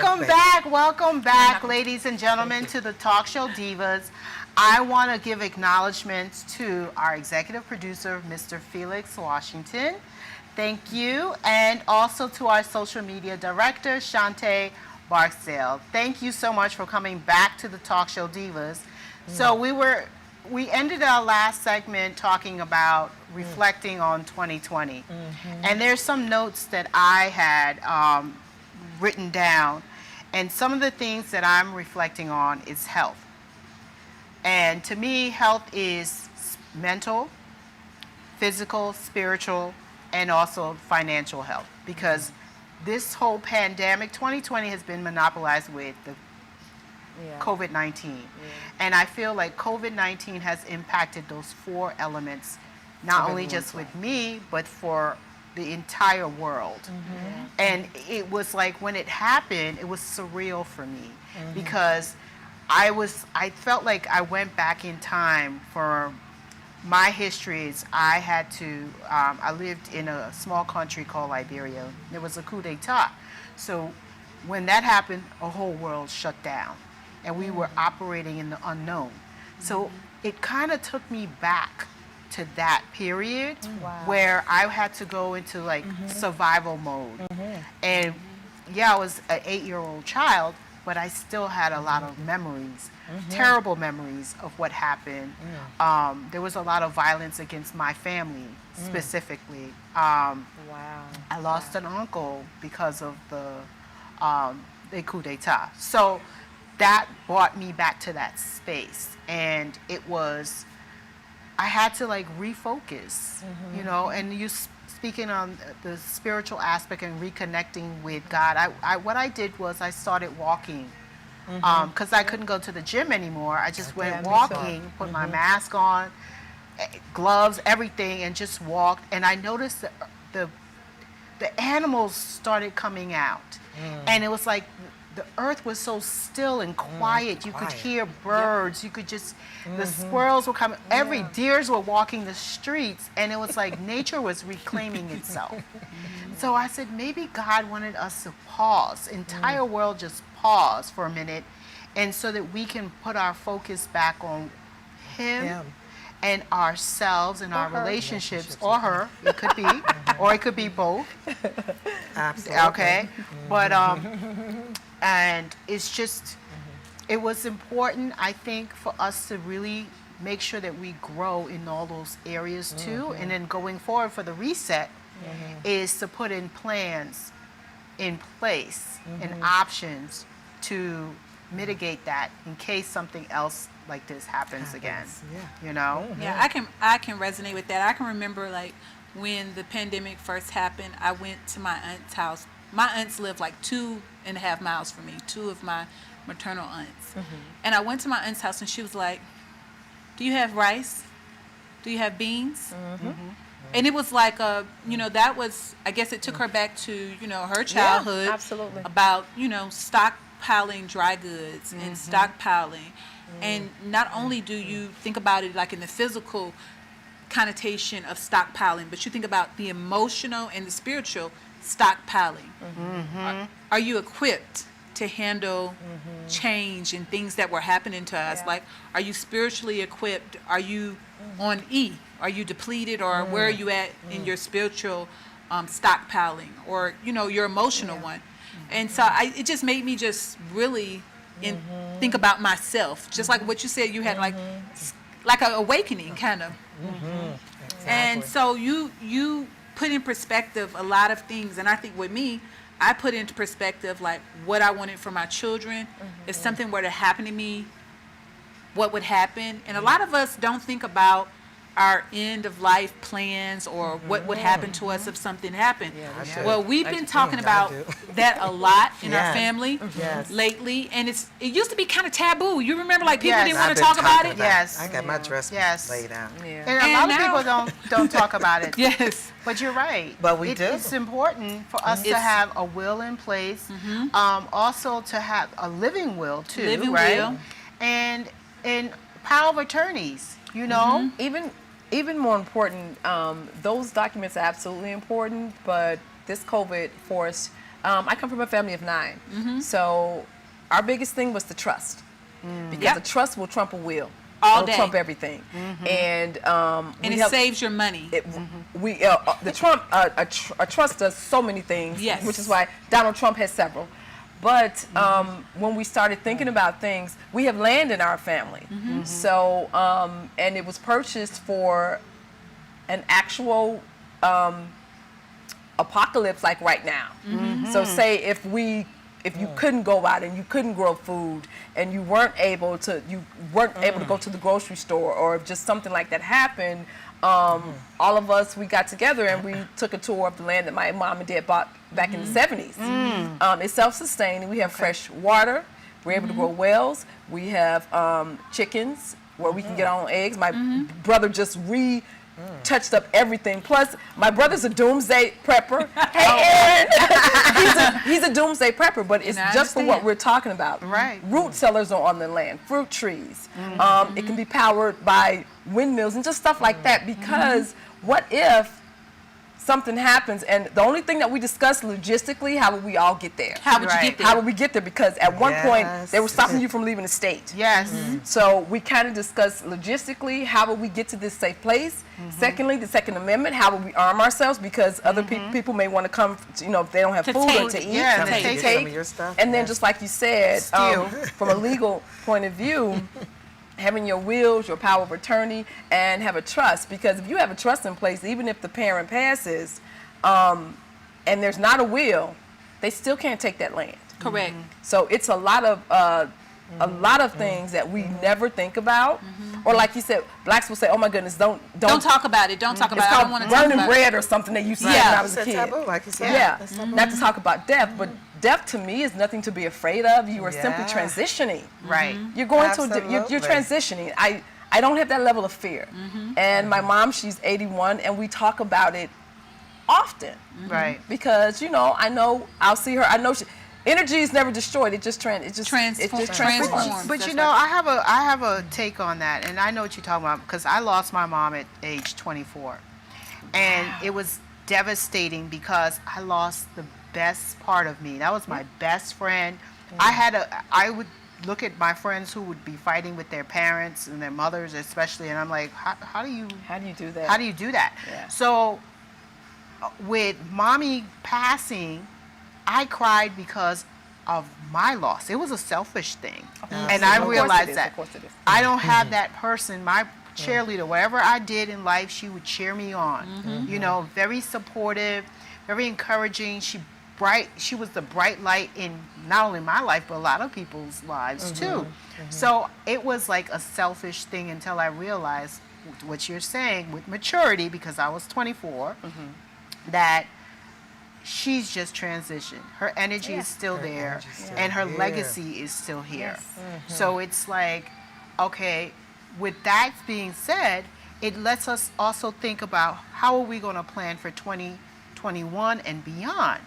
[SPEAKER 2] Welcome back, ladies and gentlemen, to the Talk Show Divas. I want to give acknowledgments to our executive producer, Mr. Felix Washington. Thank you. And also to our social media director, Shantae Barksdale. Thank you so much for coming back to the Talk Show Divas. So we ended our last segment talking about reflecting on 2020. And there's some notes that I had written down. And some of the things that I'm reflecting on is health. And to me, health is mental, physical, spiritual, and also financial health. Because this whole pandemic, 2020 has been monopolized with the COVID-19. And I feel like COVID-19 has impacted those 4 elements, not only just with me, but for the entire world. And it was like when it happened, it was surreal for me because I felt like I went back in time for my histories. I had to, I lived in a small country called Liberia. There was a coup d'etat. So when that happened, a whole world shut down and we were operating in the unknown. So it kind of took me back to that period where I had to go into like survival mode. And yeah, I was an 8-year-old child, but I still had a lot of memories, terrible memories of what happened. There was a lot of violence against my family, specifically. I lost an uncle because of the coup d'etat. So that brought me back to that space. And it was, I had to like refocus, you know, and you speaking on the spiritual aspect and reconnecting with God. What I did was I started walking because I couldn't go to the gym anymore. I just went walking, put my mask on, gloves, everything, and just walked. And I noticed that the animals started coming out. And it was like the earth was so still and quiet. You could hear birds. You could just, the squirrels were coming. Deers were walking the streets. And it was like nature was reclaiming itself. So I said, maybe God wanted us to pause, entire world just pause for a minute. And so that we can put our focus back on Him and ourselves and our relationships, or her, it could be, or it could be both. Absolutely. Okay, but and it's just, it was important, I think, for us to really make sure that we grow in all those areas too. And then going forward for the reset is to put in plans in place and options to mitigate that in case something else like this happens again. You know?
[SPEAKER 5] Yeah, I can resonate with that. I can remember like when the pandemic first happened, I went to my aunt's house. My aunts live like 2.5 miles from me, 2 of my maternal aunts. And I went to my aunt's house and she was like, do you have rice? Do you have beans? And it was like, you know, that was, I guess it took her back to, you know, her childhood.
[SPEAKER 3] Absolutely.
[SPEAKER 5] About, you know, stockpiling dry goods and stockpiling. And not only do you think about it like in the physical connotation of stockpiling, but you think about the emotional and the spiritual stockpiling. Are you equipped to handle change and things that were happening to us? Like, are you spiritually equipped? Are you on E? Are you depleted, or where are you at in your spiritual stockpiling, or, you know, your emotional one? And so it just made me just really think about myself, just like what you said. You had like an awakening, kind of. And so you put in perspective a lot of things. And I think with me, I put into perspective like what I wanted for my children. If something were to happen to me, what would happen? And a lot of us don't think about our end of life plans or what would happen to us if something happened. Well, we've been talking about that a lot in our family lately, and it used to be kind of taboo. You remember, like, people didn't want to talk about it.
[SPEAKER 4] I got my dress laid out.
[SPEAKER 2] And a lot of people don't talk about it. But you're right.
[SPEAKER 4] But we do.
[SPEAKER 2] It's important for us to have a will in place, also to have a living will too,
[SPEAKER 5] living
[SPEAKER 2] right?
[SPEAKER 5] will.
[SPEAKER 2] And power of attorneys, you know?
[SPEAKER 3] Even more important, those documents are absolutely important, but this COVID forced I come from a family of 9. So our biggest thing was the trust. Because
[SPEAKER 5] Yep.
[SPEAKER 3] the trust will trump a will.
[SPEAKER 5] All
[SPEAKER 3] It'll
[SPEAKER 5] day.
[SPEAKER 3] trump everything. And
[SPEAKER 5] And
[SPEAKER 3] we
[SPEAKER 5] it
[SPEAKER 3] help-
[SPEAKER 5] saves your money.
[SPEAKER 3] a trust does so many things,
[SPEAKER 5] Yes.
[SPEAKER 3] which is why Donald Trump has several. But when we started thinking about things, we have land in our family. So, and it was purchased for an actual apocalypse like right now. So say if you couldn't go out and you couldn't grow food and you weren't able to go to the grocery store, or if just something like that happened, all of us, we got together and we took a tour of the land that my mom and dad bought back in the 70s. It's self-sustaining. We have fresh water. We're able to grow wells. We have chickens where we can get our own eggs. My brother just touched up everything. Plus, my brother's a doomsday prepper. Hey, Aaron! he's a doomsday prepper, but it's
[SPEAKER 5] I
[SPEAKER 3] just for what
[SPEAKER 5] understand.
[SPEAKER 3] we're talking about.
[SPEAKER 2] Right.
[SPEAKER 3] Root cellars are on the land, fruit trees. It can be powered by windmills and just stuff like that, because what if something happens, and the only thing that we discussed logistically, how would we all get there?
[SPEAKER 5] How would you
[SPEAKER 2] Right.
[SPEAKER 5] get there?
[SPEAKER 3] How would we get there? Because at one point,
[SPEAKER 4] Yes.
[SPEAKER 3] they were stopping you from leaving the state.
[SPEAKER 2] Yes.
[SPEAKER 3] So we kind of discussed logistically, how would we get to this safe place? Secondly, the Second Amendment, how would we arm ourselves? Because other people may want to come, if they don't have
[SPEAKER 5] To
[SPEAKER 3] food or
[SPEAKER 5] take.
[SPEAKER 3] to eat,
[SPEAKER 2] Yeah,
[SPEAKER 3] come
[SPEAKER 2] to
[SPEAKER 3] and
[SPEAKER 2] take
[SPEAKER 4] some of your stuff.
[SPEAKER 3] And then just like you said, from a legal point of view, having your wills, your power of attorney, and have a trust. Because if you have a trust in place, even if the parent passes, and there's not a will, they still can't take that land.
[SPEAKER 5] Correct.
[SPEAKER 3] So it's a lot of things that we never think about. Or like you said, blacks will say, "Oh my goodness, don't
[SPEAKER 5] Don't talk about it. Don't talk
[SPEAKER 3] It's
[SPEAKER 5] about it. I
[SPEAKER 3] called
[SPEAKER 5] don't want to talk
[SPEAKER 3] burning
[SPEAKER 5] about it.
[SPEAKER 3] bread or something they used to say
[SPEAKER 5] Yeah.
[SPEAKER 3] when I was a
[SPEAKER 4] It's a
[SPEAKER 3] kid.
[SPEAKER 4] taboo, like you said.
[SPEAKER 3] Yeah, not to talk about death, but death to me is nothing to be afraid of. You are simply
[SPEAKER 4] Yeah.
[SPEAKER 3] transitioning.
[SPEAKER 2] Right.
[SPEAKER 3] You're going to you're
[SPEAKER 4] Absolutely.
[SPEAKER 3] transitioning. I don't have that level of fear. And my mom, she's 81, and we talk about it often.
[SPEAKER 2] Right.
[SPEAKER 3] Because I know I'll see her. I know energy is never destroyed. It just transforms.
[SPEAKER 5] Transforms.
[SPEAKER 2] But
[SPEAKER 5] That's
[SPEAKER 2] I have a take on that, and I know what you're talking about, because I lost my mom at age 24, and it was devastating because I lost the best part of me. That was my best friend. I would look at my friends who would be fighting with their parents and their mothers especially, and I'm like, how do you
[SPEAKER 3] do that?
[SPEAKER 2] How do you do that?
[SPEAKER 3] Yeah.
[SPEAKER 2] So with mommy passing, I cried because of my loss. It was a selfish thing. And I
[SPEAKER 3] Of course it
[SPEAKER 2] realized
[SPEAKER 3] is,
[SPEAKER 2] that
[SPEAKER 3] of course it is.
[SPEAKER 2] I don't have that person, my cheerleader. Whatever I did in life, she would cheer me on. Very supportive, very encouraging. She was the bright light in not only my life, but a lot of people's lives too. So it was like a selfish thing until I realized what you're saying with maturity, because I was 24, that she's just transitioned. Her energy is still there, and her legacy is still here. So it's like, okay, with that being said, it lets us also think about how are we going to plan for 2021 and beyond.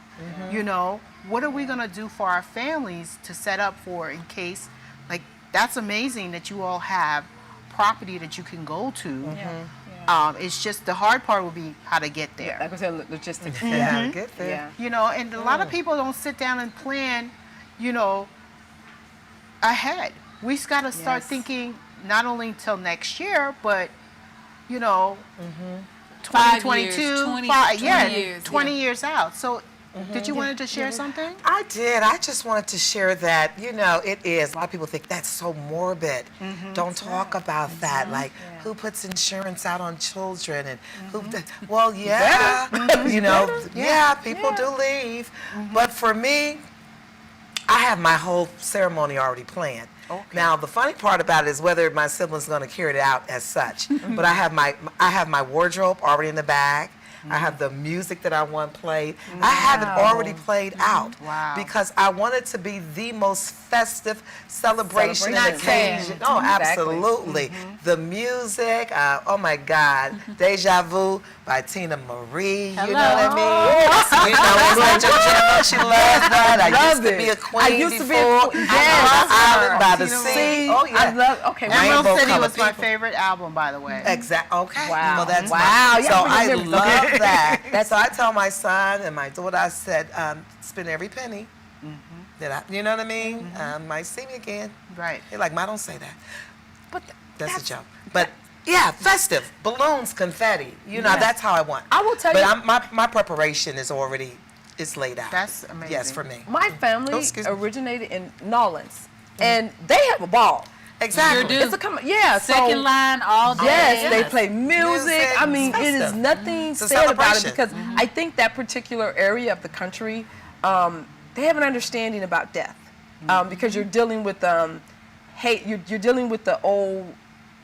[SPEAKER 2] What are we going to do for our families to set up for in case, like, that's amazing that you all have property that you can go to. It's just the hard part will be how to get there.
[SPEAKER 3] Like I said, logistics.
[SPEAKER 4] Yeah, get there.
[SPEAKER 3] Yeah.
[SPEAKER 2] And a lot of people don't sit down and plan, ahead. We just got to start
[SPEAKER 3] Yes.
[SPEAKER 2] thinking not only till next year, but
[SPEAKER 5] 5
[SPEAKER 2] 2022,
[SPEAKER 5] years, 20 years,
[SPEAKER 2] 20 years out. So, did you wanted to share something?
[SPEAKER 4] I did. I just wanted to share that, it is. A lot of people think that's so morbid. Don't talk about that. Like, who puts insurance out on children? And well, yeah, people do leave. But for me, I have my whole ceremony already planned. Now, the funny part about it is whether my siblings are going to carry it out as such. But I have my wardrobe already in the bag. I have the music that I want played. I have it already played out because I want it to be the most festive celebration and occasion. Oh,
[SPEAKER 3] Exactly.
[SPEAKER 4] absolutely. The music, oh my God, Deja Vu by Tina Marie, you know what I mean? It's like JoJo, she loves that. I used to be a queen before.
[SPEAKER 3] Yes.
[SPEAKER 4] Island by the
[SPEAKER 2] Tina
[SPEAKER 4] sea.
[SPEAKER 2] Marie.
[SPEAKER 4] Oh, yeah.
[SPEAKER 3] I love, okay.
[SPEAKER 2] Emerald
[SPEAKER 4] Rainbow
[SPEAKER 2] City
[SPEAKER 4] Color
[SPEAKER 2] was my
[SPEAKER 4] People.
[SPEAKER 2] favorite album, by the way.
[SPEAKER 4] Exactly. Okay.
[SPEAKER 3] Wow.
[SPEAKER 4] Well, that's
[SPEAKER 3] Wow.
[SPEAKER 4] so
[SPEAKER 3] Yeah,
[SPEAKER 4] I
[SPEAKER 3] remember
[SPEAKER 4] love love that. So I tell my son and my daughter, I said, spend every penny. You know what I mean? Might see me again.
[SPEAKER 2] Right.
[SPEAKER 4] They're like, Ma, don't say that.
[SPEAKER 3] But
[SPEAKER 4] That's a joke. But yeah, festive, balloons, confetti. You know, that's how I want.
[SPEAKER 3] I will tell
[SPEAKER 4] but
[SPEAKER 3] you.
[SPEAKER 4] my preparation is already laid out.
[SPEAKER 2] That's amazing.
[SPEAKER 4] Yes, for me.
[SPEAKER 3] My family
[SPEAKER 4] excuse me.
[SPEAKER 3] originated in Nolens, and they have a ball.
[SPEAKER 4] Exactly.
[SPEAKER 5] Sure do.
[SPEAKER 3] It's a yeah.
[SPEAKER 5] Second
[SPEAKER 3] so,
[SPEAKER 5] line all day.
[SPEAKER 3] Yes, they play music.
[SPEAKER 4] Music,
[SPEAKER 3] I mean,
[SPEAKER 4] it's
[SPEAKER 3] it is
[SPEAKER 4] festive.
[SPEAKER 3] nothing
[SPEAKER 4] It's a
[SPEAKER 3] said about it
[SPEAKER 4] celebration.
[SPEAKER 3] because I think that particular area of the country, they have an understanding about death because you're dealing with hate. You're dealing with the old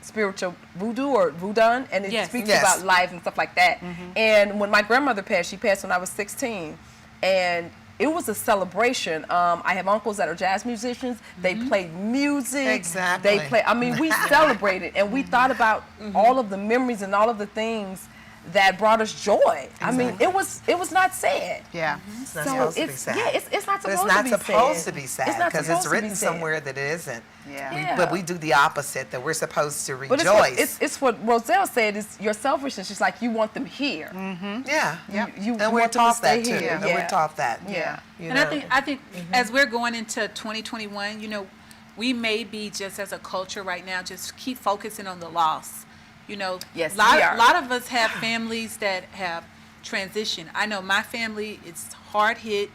[SPEAKER 3] spiritual voodoo or voodoo, and it speaks
[SPEAKER 4] Yes.
[SPEAKER 3] about life and stuff like that. And when my grandmother passed, she passed when I was 16, and it was a celebration. I have uncles that are jazz musicians. They played music.
[SPEAKER 4] Exactly.
[SPEAKER 3] They play. I mean, we celebrated and we thought about all of the memories and all of the things that brought us joy. I mean, it was not sad.
[SPEAKER 2] Yeah.
[SPEAKER 4] It's not supposed to be sad.
[SPEAKER 3] Yeah, it's not
[SPEAKER 4] But
[SPEAKER 3] supposed
[SPEAKER 4] it's not
[SPEAKER 3] to be sad.
[SPEAKER 4] supposed to be sad
[SPEAKER 3] It's not
[SPEAKER 4] because
[SPEAKER 3] supposed
[SPEAKER 4] it's
[SPEAKER 3] to be
[SPEAKER 4] written
[SPEAKER 3] sad.
[SPEAKER 4] somewhere that it isn't.
[SPEAKER 2] Yeah.
[SPEAKER 4] But we do the opposite, that we're supposed to
[SPEAKER 3] But
[SPEAKER 4] rejoice.
[SPEAKER 3] it's what Roselle said. It's your selfishness. She's like, you want them here.
[SPEAKER 4] Yeah.
[SPEAKER 3] You
[SPEAKER 4] And we're
[SPEAKER 3] want them to
[SPEAKER 4] taught
[SPEAKER 3] stay
[SPEAKER 4] that too.
[SPEAKER 3] here.
[SPEAKER 4] And we're taught that.
[SPEAKER 3] Yeah.
[SPEAKER 4] You
[SPEAKER 5] And
[SPEAKER 4] know?
[SPEAKER 5] I think as we're going into 2021, you know, we may be just as a culture right now, just keep focusing on the loss. You know,
[SPEAKER 3] Yes,
[SPEAKER 5] lot
[SPEAKER 3] we are.
[SPEAKER 5] of us have families that have transitioned. I know my family is hard hit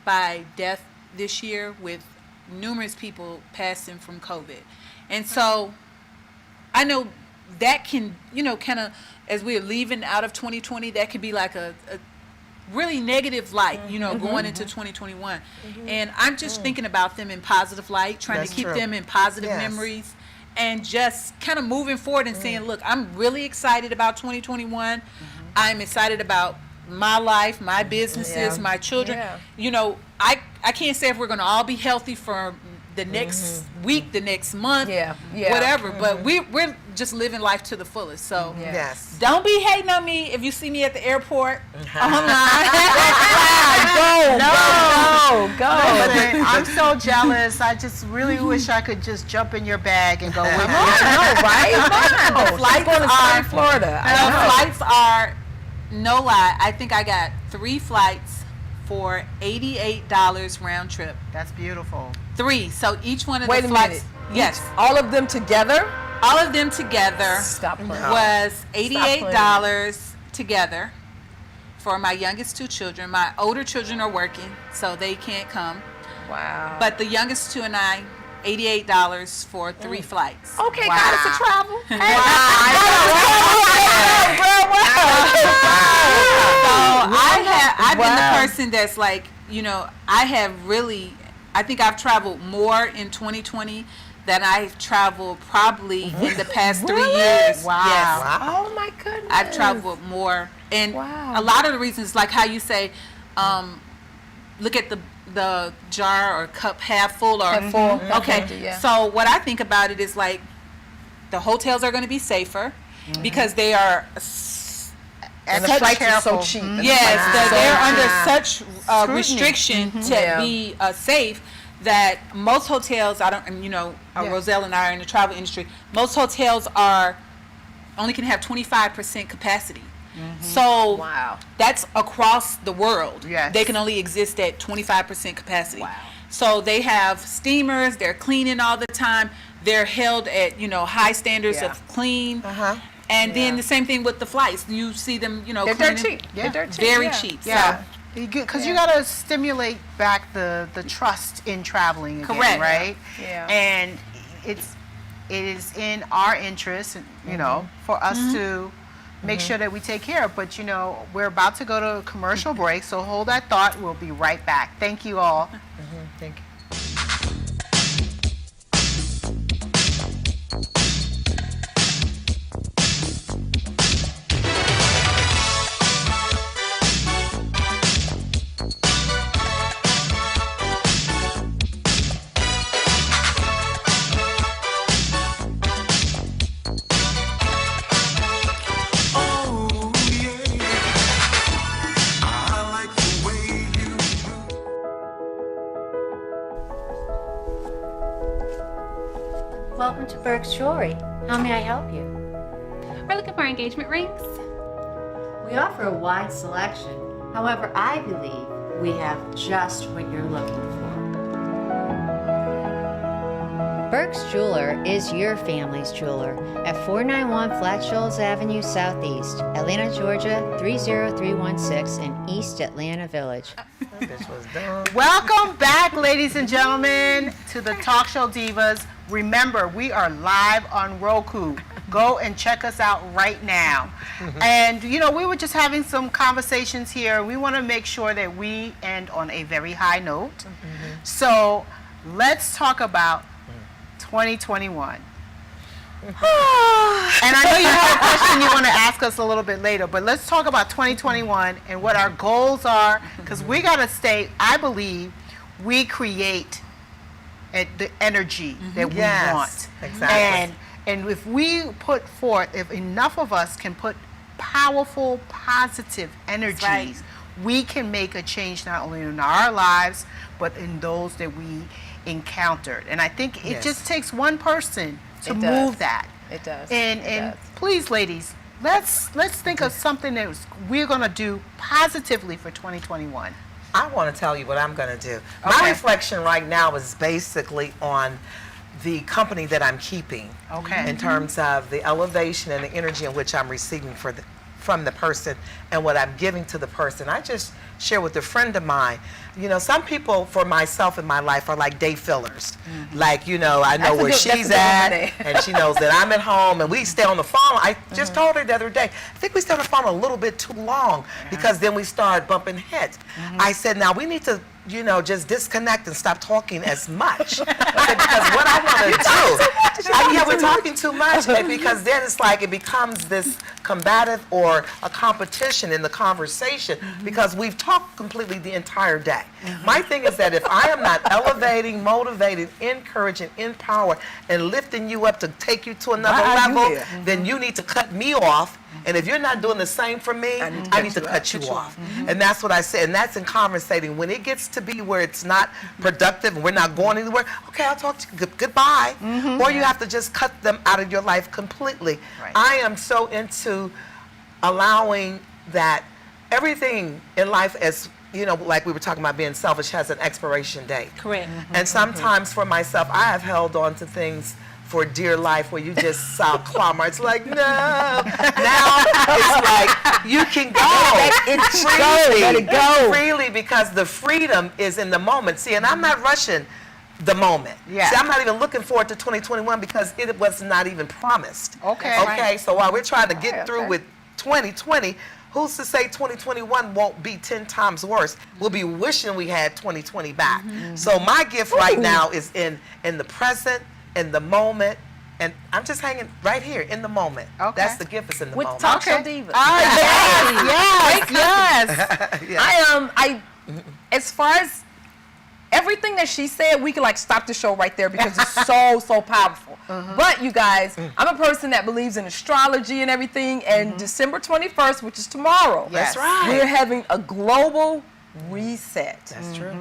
[SPEAKER 5] by death this year with numerous people passing from COVID. And so I know that can, you know, kind of, as we're leaving out of 2020, that could be like a really negative light, you know, going into 2021. And I'm just thinking about them in positive light, trying
[SPEAKER 4] That's
[SPEAKER 5] to keep
[SPEAKER 4] true.
[SPEAKER 5] them in positive
[SPEAKER 4] Yes.
[SPEAKER 5] memories, and just kind of moving forward and saying, look, I'm really excited about 2021. I'm excited about my life, my businesses, my children.
[SPEAKER 3] Yeah.
[SPEAKER 5] You know, I can't say if we're going to all be healthy for the next week, the next month, whatever. But we're just living life to the fullest. So
[SPEAKER 4] Yes.
[SPEAKER 5] don't be hating on me if you see me at the airport online.
[SPEAKER 3] Go.
[SPEAKER 2] Listen, I'm so jealous. I just really wish I could just jump in your bag and go with you.
[SPEAKER 3] The flights going to South Florida.
[SPEAKER 5] The flights are, no lie, I think I got 3 flights for $88 round trip.
[SPEAKER 2] That's beautiful.
[SPEAKER 5] 3. So each one of
[SPEAKER 3] Wait
[SPEAKER 5] the
[SPEAKER 3] a
[SPEAKER 5] flights.
[SPEAKER 3] minute.
[SPEAKER 5] Yes.
[SPEAKER 3] All of them together?
[SPEAKER 5] All of them together
[SPEAKER 3] Stop playing.
[SPEAKER 5] was $88 together for my youngest 2 children. My older children are working, so they can't come.
[SPEAKER 3] Wow.
[SPEAKER 5] But the youngest 2 and I, $88 for 3 flights.
[SPEAKER 3] Okay, got us to travel.
[SPEAKER 5] I've been the person that's like, you know, I think I've traveled more in 2020 than I've traveled probably in the past 3 years.
[SPEAKER 2] Wow.
[SPEAKER 5] Yes.
[SPEAKER 3] Oh my goodness.
[SPEAKER 5] I've traveled more. And
[SPEAKER 3] Wow.
[SPEAKER 5] a lot of the reasons, like how you say, look at the jar or cup half full or
[SPEAKER 3] Half full, half
[SPEAKER 5] Okay.
[SPEAKER 3] empty, yeah.
[SPEAKER 5] So what I think about it is like the hotels are going to be safer because they are
[SPEAKER 3] And the
[SPEAKER 2] Such
[SPEAKER 3] flights are so
[SPEAKER 2] careful.
[SPEAKER 3] cheap.
[SPEAKER 5] yes, they're under such restriction to
[SPEAKER 3] Yeah.
[SPEAKER 5] be safe that most hotels,
[SPEAKER 2] Yeah.
[SPEAKER 5] Roselle and I are in the travel industry, most hotels only can have 25% capacity. So
[SPEAKER 3] Wow.
[SPEAKER 5] that's across the world.
[SPEAKER 2] Yes.
[SPEAKER 5] They can only exist at 25% capacity.
[SPEAKER 3] Wow.
[SPEAKER 5] So they have steamers, they're cleaning all the time, they're held at, high standards
[SPEAKER 3] Yeah.
[SPEAKER 5] of clean.
[SPEAKER 4] Uh-huh.
[SPEAKER 5] And then the same thing with the flights. You see them,
[SPEAKER 3] They're dirt
[SPEAKER 5] cleaning.
[SPEAKER 3] cheap.
[SPEAKER 2] Yeah.
[SPEAKER 3] They're dirt cheap.
[SPEAKER 5] Very
[SPEAKER 3] yeah.
[SPEAKER 5] cheap.
[SPEAKER 2] Yeah. Because you got to stimulate back the trust in traveling again,
[SPEAKER 5] Correct.
[SPEAKER 2] right?
[SPEAKER 3] Yeah.
[SPEAKER 2] And it is in our interest, for us to make sure that we take care of. But, we're about to go to a commercial break, so hold that thought. We'll be right back. Thank you all.
[SPEAKER 4] Thank you.
[SPEAKER 11] Welcome to Burke's Jewelry. How may I help you?
[SPEAKER 12] We're looking for engagement rings.
[SPEAKER 11] We We offer a wide selection. However, I believe we have just what you're looking for. Burke's Jeweler is your family's jeweler at 491 Flat Shoals Avenue Southeast, Atlanta, Georgia 30316 in East Atlanta Village.
[SPEAKER 2] Welcome back, ladies and gentlemen, to the Talk Show Divas. Remember, we are live on Roku. Go and check us out right now. And, you know, we were just having some conversations here. We want to make sure that we end on a very high note. So let's talk about 2021. And I know you have a question you want to ask us a little bit later, but let's talk about 2021 and what our goals are, because we got to stay, I believe, we create the energy that we want.
[SPEAKER 4] Exactly.
[SPEAKER 2] And if we put forth, if enough of us can put powerful, positive energies, we can make a change not only in our lives, but in those that we encountered. And I think it just takes one person to move that.
[SPEAKER 3] It does.
[SPEAKER 2] And please, ladies, let's think of something that we're going to do positively for 2021.
[SPEAKER 4] I want to tell you what I'm going to do. My reflection right now is basically on the company that I'm keeping. In terms of the elevation and the energy in which I'm receiving from the person and what I'm giving to the person. I just share with a friend of mine, you know, some people for myself in my life are like day fillers. Like, you know, I know where she's at and she knows that I'm at home and we stay on the phone. I just told her the other day, I think we stay on the phone a little bit too long because then we start bumping heads. I said, now we need to, you know, just disconnect and stop talking as much. I said, because what I want to do, yeah, we're talking too much, and because then it's like it becomes this combative or a competition in the conversation because we've talked completely the entire day. My thing is that if I am not elevating, motivating, encouraging, empower, and lifting you up to take you to another level, then you need to cut me off. And if you're not doing the same for me, I need to cut you off. And that's what I said. And that's in conversating. When it gets to be where it's not productive and we're not going anywhere, okay, I'll talk to you. Goodbye. Or you have to just cut them out of your life completely. I am so into allowing that everything in life, as you know, like we were talking about being selfish, has an expiration date.
[SPEAKER 5] Correct.
[SPEAKER 4] And sometimes for myself, I have held on to things for dear life where you just saw clamor. It's like, no. Now it's like, you can go.
[SPEAKER 3] Let it go.
[SPEAKER 4] Freely, because the freedom is in the moment. See, and I'm not rushing the moment. See, I'm not even looking forward to 2021 because it was not even promised. Okay, so while we're trying to get through with 2020, who's to say 2021 won't be 10 times worse? We'll be wishing we had 2020 back. So my gift right now is in the present, in the moment, and I'm just hanging right here in the moment. That's the gift, is in the moment.
[SPEAKER 3] With Talk Show Divas.
[SPEAKER 2] Yes.
[SPEAKER 3] As far as everything that she said, we could like stop the show right there because it's so powerful. But you guys, I'm a person that believes in astrology and everything, and December 21st, which is tomorrow,
[SPEAKER 4] That's right.
[SPEAKER 3] we're having a global reset.
[SPEAKER 4] That's true.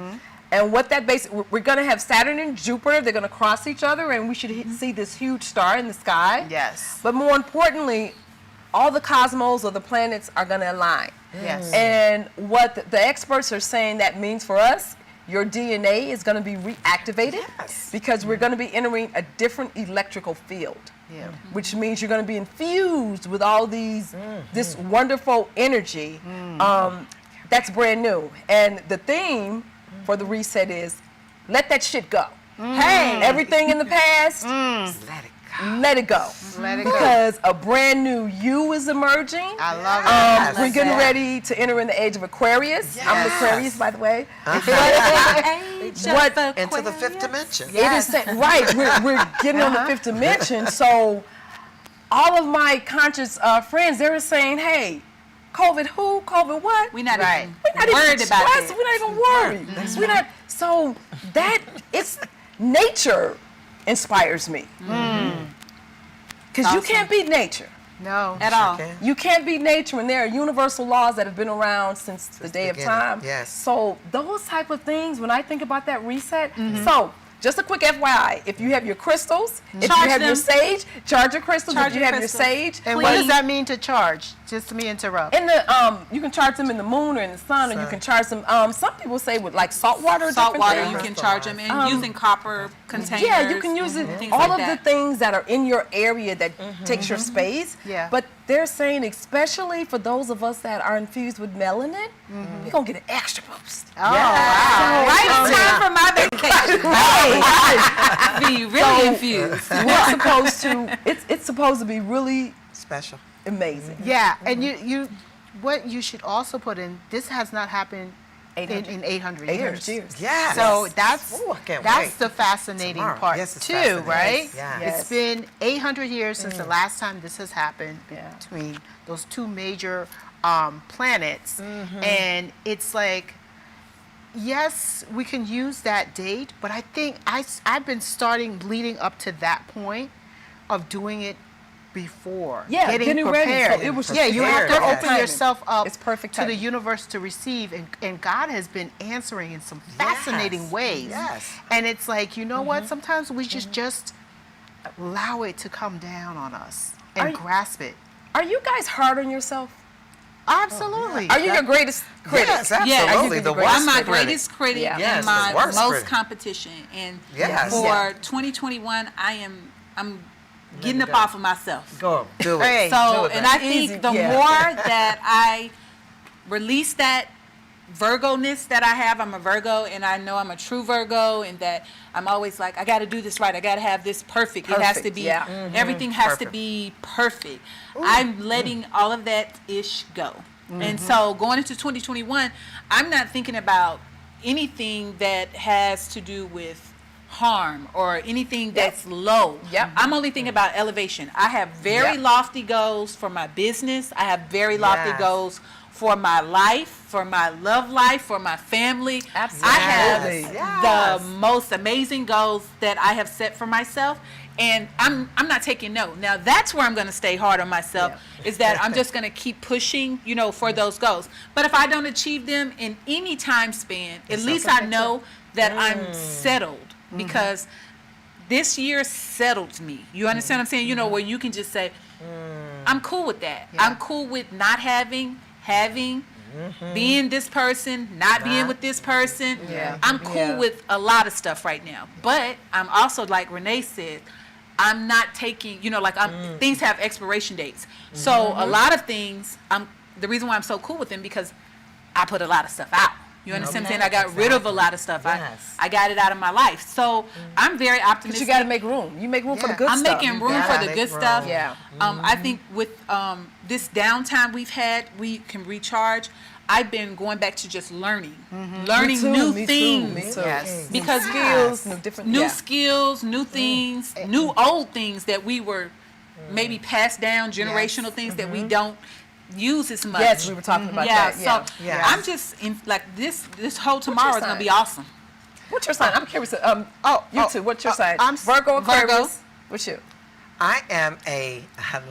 [SPEAKER 3] And what that basically, we're going to have Saturn and Jupiter, they're going to cross each other, and we should see this huge star in the sky.
[SPEAKER 2] Yes.
[SPEAKER 3] But more importantly, all the cosmos or the planets are going to align.
[SPEAKER 2] Yes.
[SPEAKER 3] And what the experts are saying that means for us, your DNA is going to be reactivated because we're going to be entering a different electrical field. Which means you're going to be infused with all these, this wonderful energy that's brand new. And the theme for the reset is let that shit go. Hey, everything in the past, let it go.
[SPEAKER 2] Let it go.
[SPEAKER 3] Because a brand new you is emerging.
[SPEAKER 2] I love it.
[SPEAKER 3] We're getting ready to enter in the age of Aquarius. I'm an Aquarius, by the way.
[SPEAKER 4] Into the fifth dimension.
[SPEAKER 3] It is right. We're getting on the fifth dimension. So all of my conscious friends, they were saying, hey, COVID who? COVID what?
[SPEAKER 5] We're not even
[SPEAKER 3] worried
[SPEAKER 5] about
[SPEAKER 3] it.
[SPEAKER 5] it.
[SPEAKER 3] We're not even worried. We're not. So that it's nature inspires me. Because you can't beat nature.
[SPEAKER 2] No.
[SPEAKER 5] At all.
[SPEAKER 3] You can't beat nature, and there are universal laws that have been around since the day of time.
[SPEAKER 4] Yes.
[SPEAKER 3] So those type of things, when I think about that reset, so just a quick FYI, if you have your crystals, if
[SPEAKER 5] Charge
[SPEAKER 3] you have your
[SPEAKER 5] them.
[SPEAKER 3] sage, charge your crystals.
[SPEAKER 5] Charge
[SPEAKER 3] if you
[SPEAKER 5] your
[SPEAKER 3] have
[SPEAKER 5] crystals.
[SPEAKER 3] your sage,
[SPEAKER 2] And what does that mean to charge? Just to me interrupt.
[SPEAKER 3] in the you can charge them in the moon or in the sun, or you can charge them. Some people say with like salt water.
[SPEAKER 5] Salt
[SPEAKER 3] different
[SPEAKER 5] water,
[SPEAKER 3] things.
[SPEAKER 5] you can charge them in using copper containers.
[SPEAKER 3] Yeah, you can use it.
[SPEAKER 5] things
[SPEAKER 3] All
[SPEAKER 5] like
[SPEAKER 3] of
[SPEAKER 5] that.
[SPEAKER 3] the things that are in your area that takes your space.
[SPEAKER 2] Yeah.
[SPEAKER 3] But they're saying, especially for those of us that are infused with melanin, we're gonna get an extra boost.
[SPEAKER 2] Oh, wow.
[SPEAKER 5] Right in time for my vacation. Be really infused.
[SPEAKER 3] We're supposed to. It's supposed to be really
[SPEAKER 4] Special.
[SPEAKER 3] amazing.
[SPEAKER 2] Yeah, and what you should also put in, this has not happened in 800 years.
[SPEAKER 4] Yes.
[SPEAKER 2] So that's
[SPEAKER 4] Ooh, I can't
[SPEAKER 2] that's
[SPEAKER 4] wait.
[SPEAKER 2] the fascinating
[SPEAKER 4] Tomorrow.
[SPEAKER 2] part
[SPEAKER 4] Yes, it's
[SPEAKER 2] too,
[SPEAKER 4] fascinating.
[SPEAKER 2] right?
[SPEAKER 4] Yes.
[SPEAKER 2] It's been 800 years since the last time this has happened
[SPEAKER 3] Yeah.
[SPEAKER 2] between those two major planets, and it's like, yes, we can use that date, but I think I've been leading up to that point of doing it before,
[SPEAKER 3] Yeah, getting ready.
[SPEAKER 2] prepared.
[SPEAKER 3] So it was just
[SPEAKER 2] yeah, you have to
[SPEAKER 4] prepared.
[SPEAKER 2] open
[SPEAKER 3] Timing.
[SPEAKER 2] yourself up
[SPEAKER 3] It's perfect
[SPEAKER 2] to the
[SPEAKER 3] timing.
[SPEAKER 2] universe to receive, and God has been answering in some fascinating ways.
[SPEAKER 4] Yes.
[SPEAKER 2] And it's like, you know what? Sometimes we just allow it to come down on us and grasp it.
[SPEAKER 3] Are you guys hard on yourself?
[SPEAKER 2] Absolutely.
[SPEAKER 3] Are you your greatest critic?
[SPEAKER 4] Yes, absolutely.
[SPEAKER 5] Yes.
[SPEAKER 4] The
[SPEAKER 3] I'm
[SPEAKER 4] worst
[SPEAKER 5] I'm my
[SPEAKER 4] critic.
[SPEAKER 5] greatest critic
[SPEAKER 3] Yeah.
[SPEAKER 4] Yes,
[SPEAKER 5] and
[SPEAKER 4] the
[SPEAKER 5] my
[SPEAKER 4] worst
[SPEAKER 5] most
[SPEAKER 4] critic.
[SPEAKER 5] competition. And
[SPEAKER 4] Yes.
[SPEAKER 5] for
[SPEAKER 3] Yeah.
[SPEAKER 5] 2021, I'm getting up off of myself.
[SPEAKER 4] Go. Do it.
[SPEAKER 2] Hey.
[SPEAKER 5] So,
[SPEAKER 4] Do it,
[SPEAKER 5] and
[SPEAKER 4] man.
[SPEAKER 5] I think
[SPEAKER 3] Easy,
[SPEAKER 5] the
[SPEAKER 3] yeah.
[SPEAKER 5] more that I release that Virgo-ness that I have, I'm a Virgo, and I know I'm a true Virgo, and that I'm always like, I got to do this right. I got to have this perfect. It has to
[SPEAKER 3] Perfect,
[SPEAKER 5] be,
[SPEAKER 3] yeah.
[SPEAKER 5] everything has to
[SPEAKER 4] Perfect.
[SPEAKER 5] be perfect. I'm letting all of that ish go. And so going into 2021, I'm not thinking about anything that has to do with harm or anything that's low.
[SPEAKER 3] Yep.
[SPEAKER 5] I'm only thinking about elevation. I have very
[SPEAKER 3] Yep.
[SPEAKER 5] lofty goals for my business. I have very lofty
[SPEAKER 4] Yes.
[SPEAKER 5] goals for my life, for my love life, for my family.
[SPEAKER 3] Absolutely.
[SPEAKER 5] I have
[SPEAKER 4] Yes.
[SPEAKER 5] the most amazing goals that I have set for myself. And I'm not taking no. Now that's where I'm going to stay hard on myself, is that I'm just going to keep pushing, for those goals. But if I don't achieve them in any time span, at least I know that I'm settled, because this year settled me. You understand what I'm saying? Where you can just say, I'm cool with that. I'm cool with not having, being this person, not being with this person.
[SPEAKER 3] Yeah.
[SPEAKER 5] I'm cool
[SPEAKER 3] Yeah.
[SPEAKER 5] with a lot of stuff right now. But I'm also, like Renee said, I'm not taking, things have expiration dates. So a lot of things, the reason why I'm so cool with them, because I put a lot of stuff out. You understand what I'm saying? I got rid of a lot of stuff.
[SPEAKER 4] Yes.
[SPEAKER 5] I got it out of my life. So I'm very
[SPEAKER 3] But
[SPEAKER 5] optimistic.
[SPEAKER 3] you got to make room. You make room for the good
[SPEAKER 5] I'm
[SPEAKER 3] stuff.
[SPEAKER 5] making room
[SPEAKER 4] gotta
[SPEAKER 5] for the
[SPEAKER 4] make
[SPEAKER 5] good
[SPEAKER 4] room.
[SPEAKER 5] stuff.
[SPEAKER 3] Yeah.
[SPEAKER 5] I think with this downtime we've had, we can recharge. I've been going back to just learning
[SPEAKER 3] Me too,
[SPEAKER 5] new
[SPEAKER 3] me too,
[SPEAKER 5] things.
[SPEAKER 3] me too.
[SPEAKER 2] Yes.
[SPEAKER 5] Because
[SPEAKER 3] Skills, new different.
[SPEAKER 5] new
[SPEAKER 3] yeah.
[SPEAKER 5] skills, new things, new old things that we were maybe passed down, generational things that we don't use as much.
[SPEAKER 3] Yes, we were talking about
[SPEAKER 5] yeah,
[SPEAKER 3] that. Yeah.
[SPEAKER 5] so
[SPEAKER 4] Yes.
[SPEAKER 5] I'm just in like this whole tomorrow is gonna
[SPEAKER 3] sign?
[SPEAKER 5] be awesome.
[SPEAKER 3] What's your sign? I'm curious. You two. What's your sign?
[SPEAKER 2] I'm
[SPEAKER 3] Virgo.
[SPEAKER 5] Virgo.
[SPEAKER 3] Aquarius. What's you?
[SPEAKER 4] I am a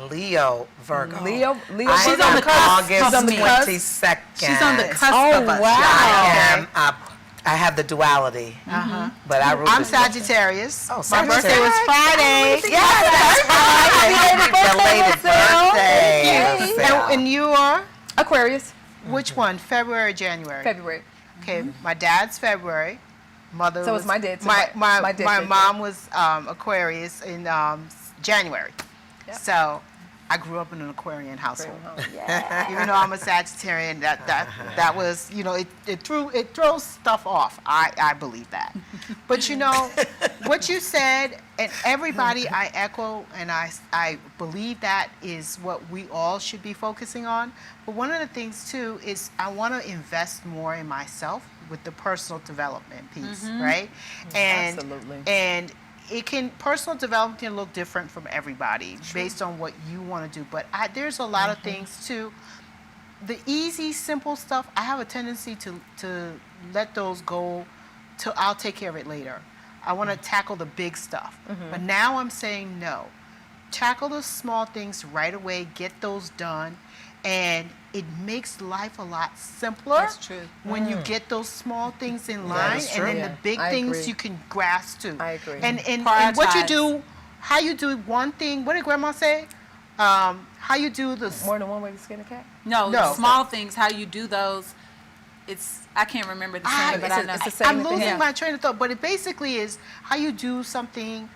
[SPEAKER 4] Leo Virgo.
[SPEAKER 3] Leo.
[SPEAKER 4] I
[SPEAKER 5] She's
[SPEAKER 4] am
[SPEAKER 5] on the cusp
[SPEAKER 4] August
[SPEAKER 5] of me.
[SPEAKER 4] 22nd.
[SPEAKER 5] She's on the cusp
[SPEAKER 3] Oh,
[SPEAKER 5] of us.
[SPEAKER 3] wow.
[SPEAKER 5] y'all.
[SPEAKER 4] I am. I have the duality. But I
[SPEAKER 2] I'm Sagittarius.
[SPEAKER 4] Oh,
[SPEAKER 2] My birthday was
[SPEAKER 4] Sagittarius.
[SPEAKER 2] Friday.
[SPEAKER 4] Yes, that's right. Belated birthday.
[SPEAKER 2] Yes.
[SPEAKER 4] Marcel.
[SPEAKER 2] And you are?
[SPEAKER 3] Aquarius.
[SPEAKER 2] Which one? February or January?
[SPEAKER 3] February.
[SPEAKER 2] Okay, my dad's February. Mother
[SPEAKER 3] So
[SPEAKER 2] was
[SPEAKER 3] it's my dad, too.
[SPEAKER 2] My
[SPEAKER 3] My dad's birthday.
[SPEAKER 2] mom was Aquarius in January.
[SPEAKER 3] Yep.
[SPEAKER 2] So I grew up in an Aquarian household.
[SPEAKER 3] Yeah.
[SPEAKER 2] Even though I'm a Sagittarian, that was, it throws stuff off. I believe that. But what you said, and everybody I echo, and I believe that is what we all should be focusing on. But one of the things too is I want to invest more in myself with the personal development piece, right? And
[SPEAKER 3] Absolutely.
[SPEAKER 2] and personal development can look different from everybody based on what you want to do. But there's a lot of things too. The easy, simple stuff, I have a tendency to let those go till I'll take care of it later. I want to tackle the big stuff. But now I'm saying no. Tackle the small things right away, get those done, And it makes life a lot simpler.
[SPEAKER 5] That's true.
[SPEAKER 2] When you get those small things in
[SPEAKER 4] That
[SPEAKER 2] line,
[SPEAKER 4] is
[SPEAKER 2] and
[SPEAKER 4] true.
[SPEAKER 2] then
[SPEAKER 3] Yeah,
[SPEAKER 2] the big
[SPEAKER 3] I
[SPEAKER 2] things
[SPEAKER 3] agree.
[SPEAKER 2] you can grasp to.
[SPEAKER 3] I agree.
[SPEAKER 2] And what you
[SPEAKER 5] Prioritize.
[SPEAKER 2] do, how you do one thing. What did Grandma say? How you do the
[SPEAKER 3] More than one way to skin a cat?
[SPEAKER 5] No,
[SPEAKER 2] No.
[SPEAKER 5] small things, how you do those, I can't remember the saying, but I know.
[SPEAKER 3] it's the same
[SPEAKER 2] I'm
[SPEAKER 3] thing.
[SPEAKER 2] losing
[SPEAKER 5] Yeah.
[SPEAKER 2] my train of thought, but it basically is how you do something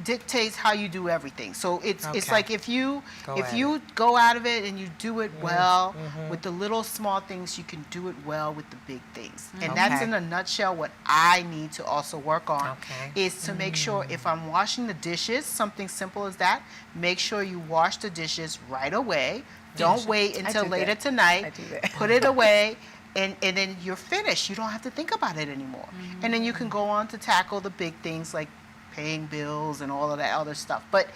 [SPEAKER 2] dictates how you do everything. So it's
[SPEAKER 4] Okay.
[SPEAKER 2] like if you
[SPEAKER 4] Go at
[SPEAKER 2] go out of it and you do it well with the little small things, you can do it well with the big things. And that's
[SPEAKER 4] Okay.
[SPEAKER 2] in a nutshell what I need to also work on
[SPEAKER 4] Okay.
[SPEAKER 2] is to make sure if I'm washing the dishes, something simple as that, make sure you wash the dishes right away. Don't wait until
[SPEAKER 3] do
[SPEAKER 2] later
[SPEAKER 3] that.
[SPEAKER 2] tonight.
[SPEAKER 3] I do that.
[SPEAKER 2] Put it away. And then you're finished. You don't have to think about it anymore. And then you can go on to tackle the big things like paying bills and all of that other stuff. But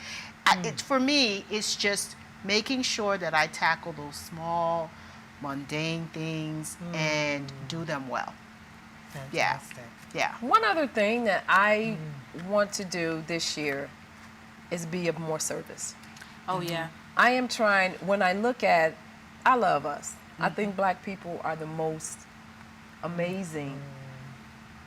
[SPEAKER 2] for me, it's just making sure that I tackle those small, mundane things and do them well. Yeah.
[SPEAKER 4] Fantastic.
[SPEAKER 2] Yeah.
[SPEAKER 3] One other thing that I want to do this year is be of more service.
[SPEAKER 5] Oh, yeah.
[SPEAKER 3] I am trying, when I look at, I love us. I think black people are the most amazing.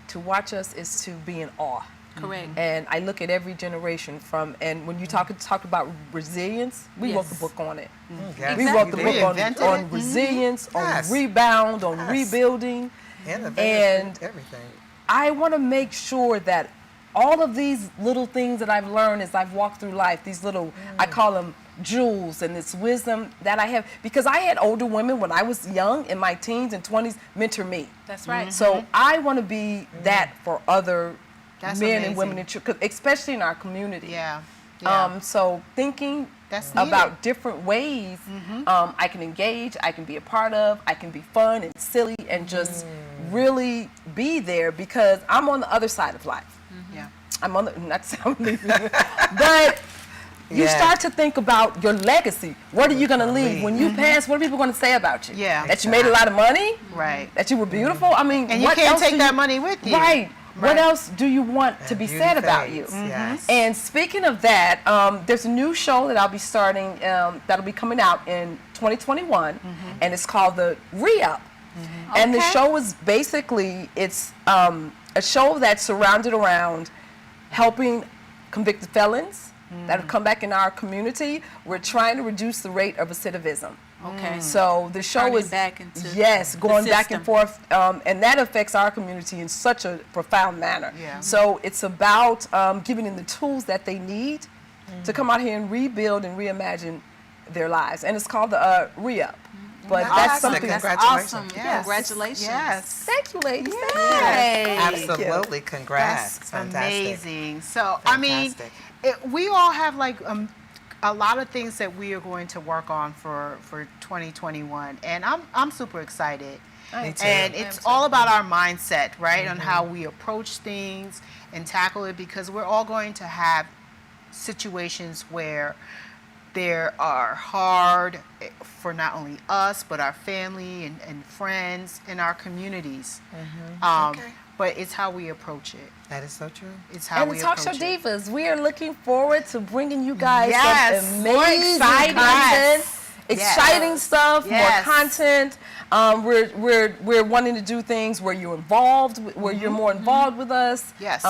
[SPEAKER 3] To watch us is to be in awe.
[SPEAKER 5] Correct.
[SPEAKER 3] And I look at every generation and when you talk about resilience, we wrote the
[SPEAKER 5] Yes.
[SPEAKER 3] book on it.
[SPEAKER 4] Yes,
[SPEAKER 3] We wrote the
[SPEAKER 4] you
[SPEAKER 3] book
[SPEAKER 4] did.
[SPEAKER 3] on resilience,
[SPEAKER 4] Yes.
[SPEAKER 3] on rebound, on
[SPEAKER 4] Yes.
[SPEAKER 3] rebuilding.
[SPEAKER 4] Innovative,
[SPEAKER 3] And
[SPEAKER 4] everything.
[SPEAKER 3] I want to make sure that all of these little things that I've learned as I've walked through life, these little, I call them jewels, and this wisdom that I have, because I had older women when I was young in my teens and 20s mentor me.
[SPEAKER 5] That's right.
[SPEAKER 3] So I want to be that for other
[SPEAKER 2] That's
[SPEAKER 3] men
[SPEAKER 2] amazing.
[SPEAKER 3] and women, especially in our community.
[SPEAKER 2] Yeah. Yeah.
[SPEAKER 3] So thinking
[SPEAKER 2] That's needed.
[SPEAKER 3] about different ways I can engage, I can be a part of, I can be fun and silly and just really be there because I'm on the other side of life.
[SPEAKER 2] Yeah.
[SPEAKER 3] I'm on the, not sounding, but you
[SPEAKER 4] Yeah.
[SPEAKER 3] start to think about your legacy. What are you going to leave? When you pass, what are people going to say about you?
[SPEAKER 2] Yeah.
[SPEAKER 3] That you made a lot of money?
[SPEAKER 2] Right.
[SPEAKER 3] That you were beautiful? I mean,
[SPEAKER 2] And you
[SPEAKER 3] what
[SPEAKER 2] can't
[SPEAKER 3] else
[SPEAKER 2] take
[SPEAKER 3] do
[SPEAKER 2] that
[SPEAKER 3] you-
[SPEAKER 2] money with you.
[SPEAKER 3] Right. What
[SPEAKER 2] Right.
[SPEAKER 3] else do you want to be
[SPEAKER 4] Beauty
[SPEAKER 3] said about you?
[SPEAKER 4] fades, Yes.
[SPEAKER 3] And speaking of that, there's a new show that I'll be starting that'll be coming out in 2021, and it's called the Re-Up. And the
[SPEAKER 5] Okay.
[SPEAKER 3] show is basically, it's a show that's surrounded around helping convicted felons that have come back in our community. We're trying to reduce the rate of recidivism.
[SPEAKER 5] Okay.
[SPEAKER 3] So the show
[SPEAKER 5] Turning
[SPEAKER 3] is
[SPEAKER 5] back into
[SPEAKER 3] yes,
[SPEAKER 5] the
[SPEAKER 3] going back and
[SPEAKER 5] system.
[SPEAKER 3] forth, and that affects our community in such a profound manner.
[SPEAKER 2] Yeah.
[SPEAKER 3] So it's about giving them the tools that they need to come out here and rebuild and reimagine their lives, and it's called the Re-Up. But that's
[SPEAKER 4] Fantastic.
[SPEAKER 3] something.
[SPEAKER 5] That's
[SPEAKER 4] Congratulations.
[SPEAKER 5] awesome.
[SPEAKER 2] Yes.
[SPEAKER 5] Congratulations.
[SPEAKER 2] Yes.
[SPEAKER 3] Thank you, ladies.
[SPEAKER 2] Yay.
[SPEAKER 4] Absolutely. Congrats.
[SPEAKER 2] That's
[SPEAKER 4] Fantastic.
[SPEAKER 2] amazing. So, I mean,
[SPEAKER 4] Fantastic.
[SPEAKER 2] we all have like a lot of things that we are going to work on for 2021, and I'm super excited.
[SPEAKER 4] Me too.
[SPEAKER 2] And it's all about our mindset, right, on how we approach things and tackle it, because we're all going to have situations where there are hard for not only us, but our family and friends and our communities.
[SPEAKER 4] Okay.
[SPEAKER 2] But it's how we approach it.
[SPEAKER 4] That is so true.
[SPEAKER 2] It's how
[SPEAKER 3] And
[SPEAKER 2] we
[SPEAKER 3] the Talk Show
[SPEAKER 2] approach it.
[SPEAKER 3] Divas, we are looking forward to bringing you guys
[SPEAKER 2] Yes,
[SPEAKER 3] some
[SPEAKER 2] more
[SPEAKER 3] amazing
[SPEAKER 2] exciting.
[SPEAKER 3] content,
[SPEAKER 2] Yes.
[SPEAKER 3] exciting stuff,
[SPEAKER 2] Yes.
[SPEAKER 3] more content. We're wanting to do things where you're involved, where you're more involved with us.
[SPEAKER 2] Yes.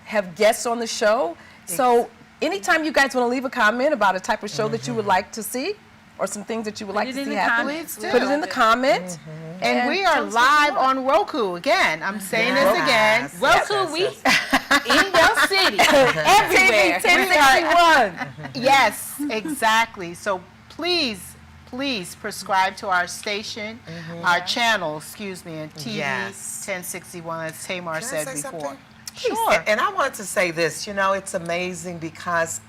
[SPEAKER 3] Have guests on the show. So anytime you guys want to leave a comment about a type of show that you would like to see, or some things that you would like
[SPEAKER 5] it
[SPEAKER 3] to
[SPEAKER 5] in
[SPEAKER 3] see
[SPEAKER 5] the
[SPEAKER 3] happen,
[SPEAKER 5] comments.
[SPEAKER 3] put it in the comment.
[SPEAKER 2] And we are
[SPEAKER 3] tell us what you
[SPEAKER 2] live
[SPEAKER 3] want.
[SPEAKER 2] on Roku again. I'm saying this
[SPEAKER 4] Yes.
[SPEAKER 2] again.
[SPEAKER 4] Yes,
[SPEAKER 5] Roku, we
[SPEAKER 4] yes,
[SPEAKER 5] in your city, everywhere.
[SPEAKER 3] TV 1061.
[SPEAKER 2] Yes, exactly. So please prescribe to our station, our channel, excuse me, and TV
[SPEAKER 4] Yes.
[SPEAKER 2] 1061, as Tamar
[SPEAKER 4] Can I
[SPEAKER 2] said
[SPEAKER 4] say
[SPEAKER 2] before.
[SPEAKER 4] something?
[SPEAKER 2] Sure.
[SPEAKER 4] And I wanted to say this, it's amazing because,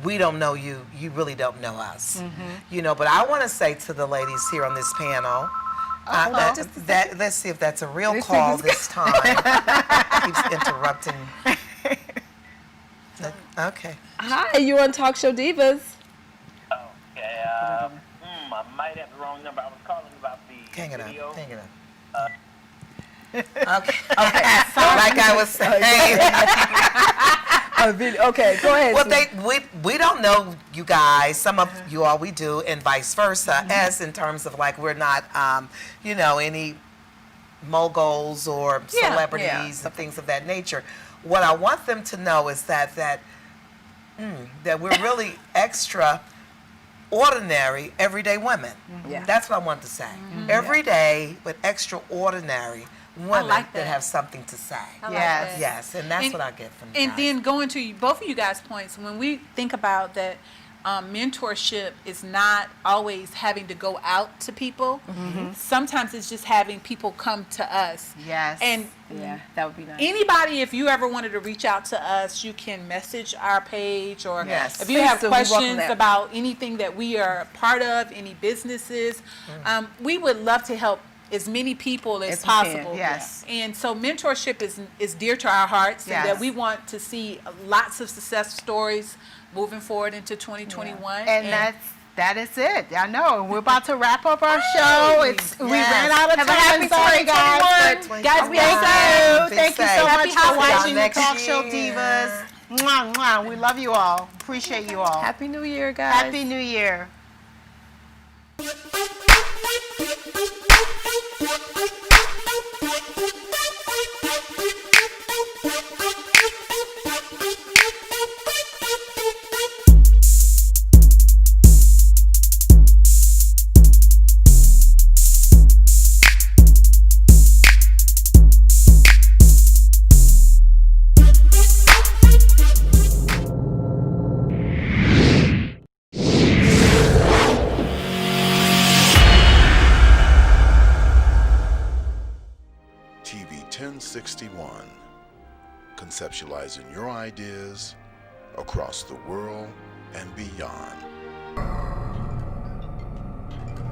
[SPEAKER 4] we don't know you, you really don't know us. But I want to say to the ladies here on this panel, let's see if that's a real call this time. Keeps interrupting. Okay.
[SPEAKER 3] Hi, you on Talk Show Divas.
[SPEAKER 12] Okay, I might have the wrong number. I was calling about the
[SPEAKER 4] Hang it
[SPEAKER 12] video.
[SPEAKER 4] up. Hang it up. Okay. Like I was saying.
[SPEAKER 3] Okay, go ahead.
[SPEAKER 4] Well, we don't know you guys. Some of you all we do, and vice versa. As in terms of like we're not, any moguls or celebrities and things of that nature. What I want them to know is that we're really extraordinary everyday women.
[SPEAKER 3] Yeah.
[SPEAKER 4] That's what I want to say. Everyday but extraordinary women
[SPEAKER 5] like
[SPEAKER 4] that
[SPEAKER 5] that.
[SPEAKER 4] have something to say.
[SPEAKER 2] Yes.
[SPEAKER 4] Yes, and that's what I get from you
[SPEAKER 5] And
[SPEAKER 4] guys.
[SPEAKER 5] then going to both of you guys' points, when we think about that, mentorship is not always having to go out to people. Sometimes it's just having people come to us.
[SPEAKER 2] Yes.
[SPEAKER 5] And
[SPEAKER 3] Yeah, that would be nice.
[SPEAKER 5] anybody, if you ever wanted to reach out to us, you can message our page, or
[SPEAKER 4] Yes.
[SPEAKER 5] if you
[SPEAKER 3] Please
[SPEAKER 5] have
[SPEAKER 3] do. We welcome
[SPEAKER 5] questions
[SPEAKER 3] that.
[SPEAKER 5] about anything that we are a part of, any businesses, we would love to help as many people as
[SPEAKER 3] As we can,
[SPEAKER 5] possible.
[SPEAKER 2] yes.
[SPEAKER 5] And so mentorship is dear to our hearts, and
[SPEAKER 2] Yes.
[SPEAKER 5] that we want to see lots of success stories moving forward into 2021.
[SPEAKER 2] And that is it. I know. We're about to wrap up our show. We ran out of
[SPEAKER 3] Have a
[SPEAKER 2] time.
[SPEAKER 3] happy
[SPEAKER 2] Sorry, guys.
[SPEAKER 3] 2021.
[SPEAKER 2] But guys,
[SPEAKER 3] Be
[SPEAKER 2] thank
[SPEAKER 3] safe.
[SPEAKER 2] you. Thank you so much for
[SPEAKER 4] holidays.
[SPEAKER 2] watching the
[SPEAKER 4] Next
[SPEAKER 2] Talk Show
[SPEAKER 4] year.
[SPEAKER 2] Divas. Mwah, mwah. We love you all. Appreciate you all.
[SPEAKER 3] Happy New Year, guys.
[SPEAKER 2] Happy New Year.
[SPEAKER 1] TV 1061, conceptualizing your ideas across the world and beyond.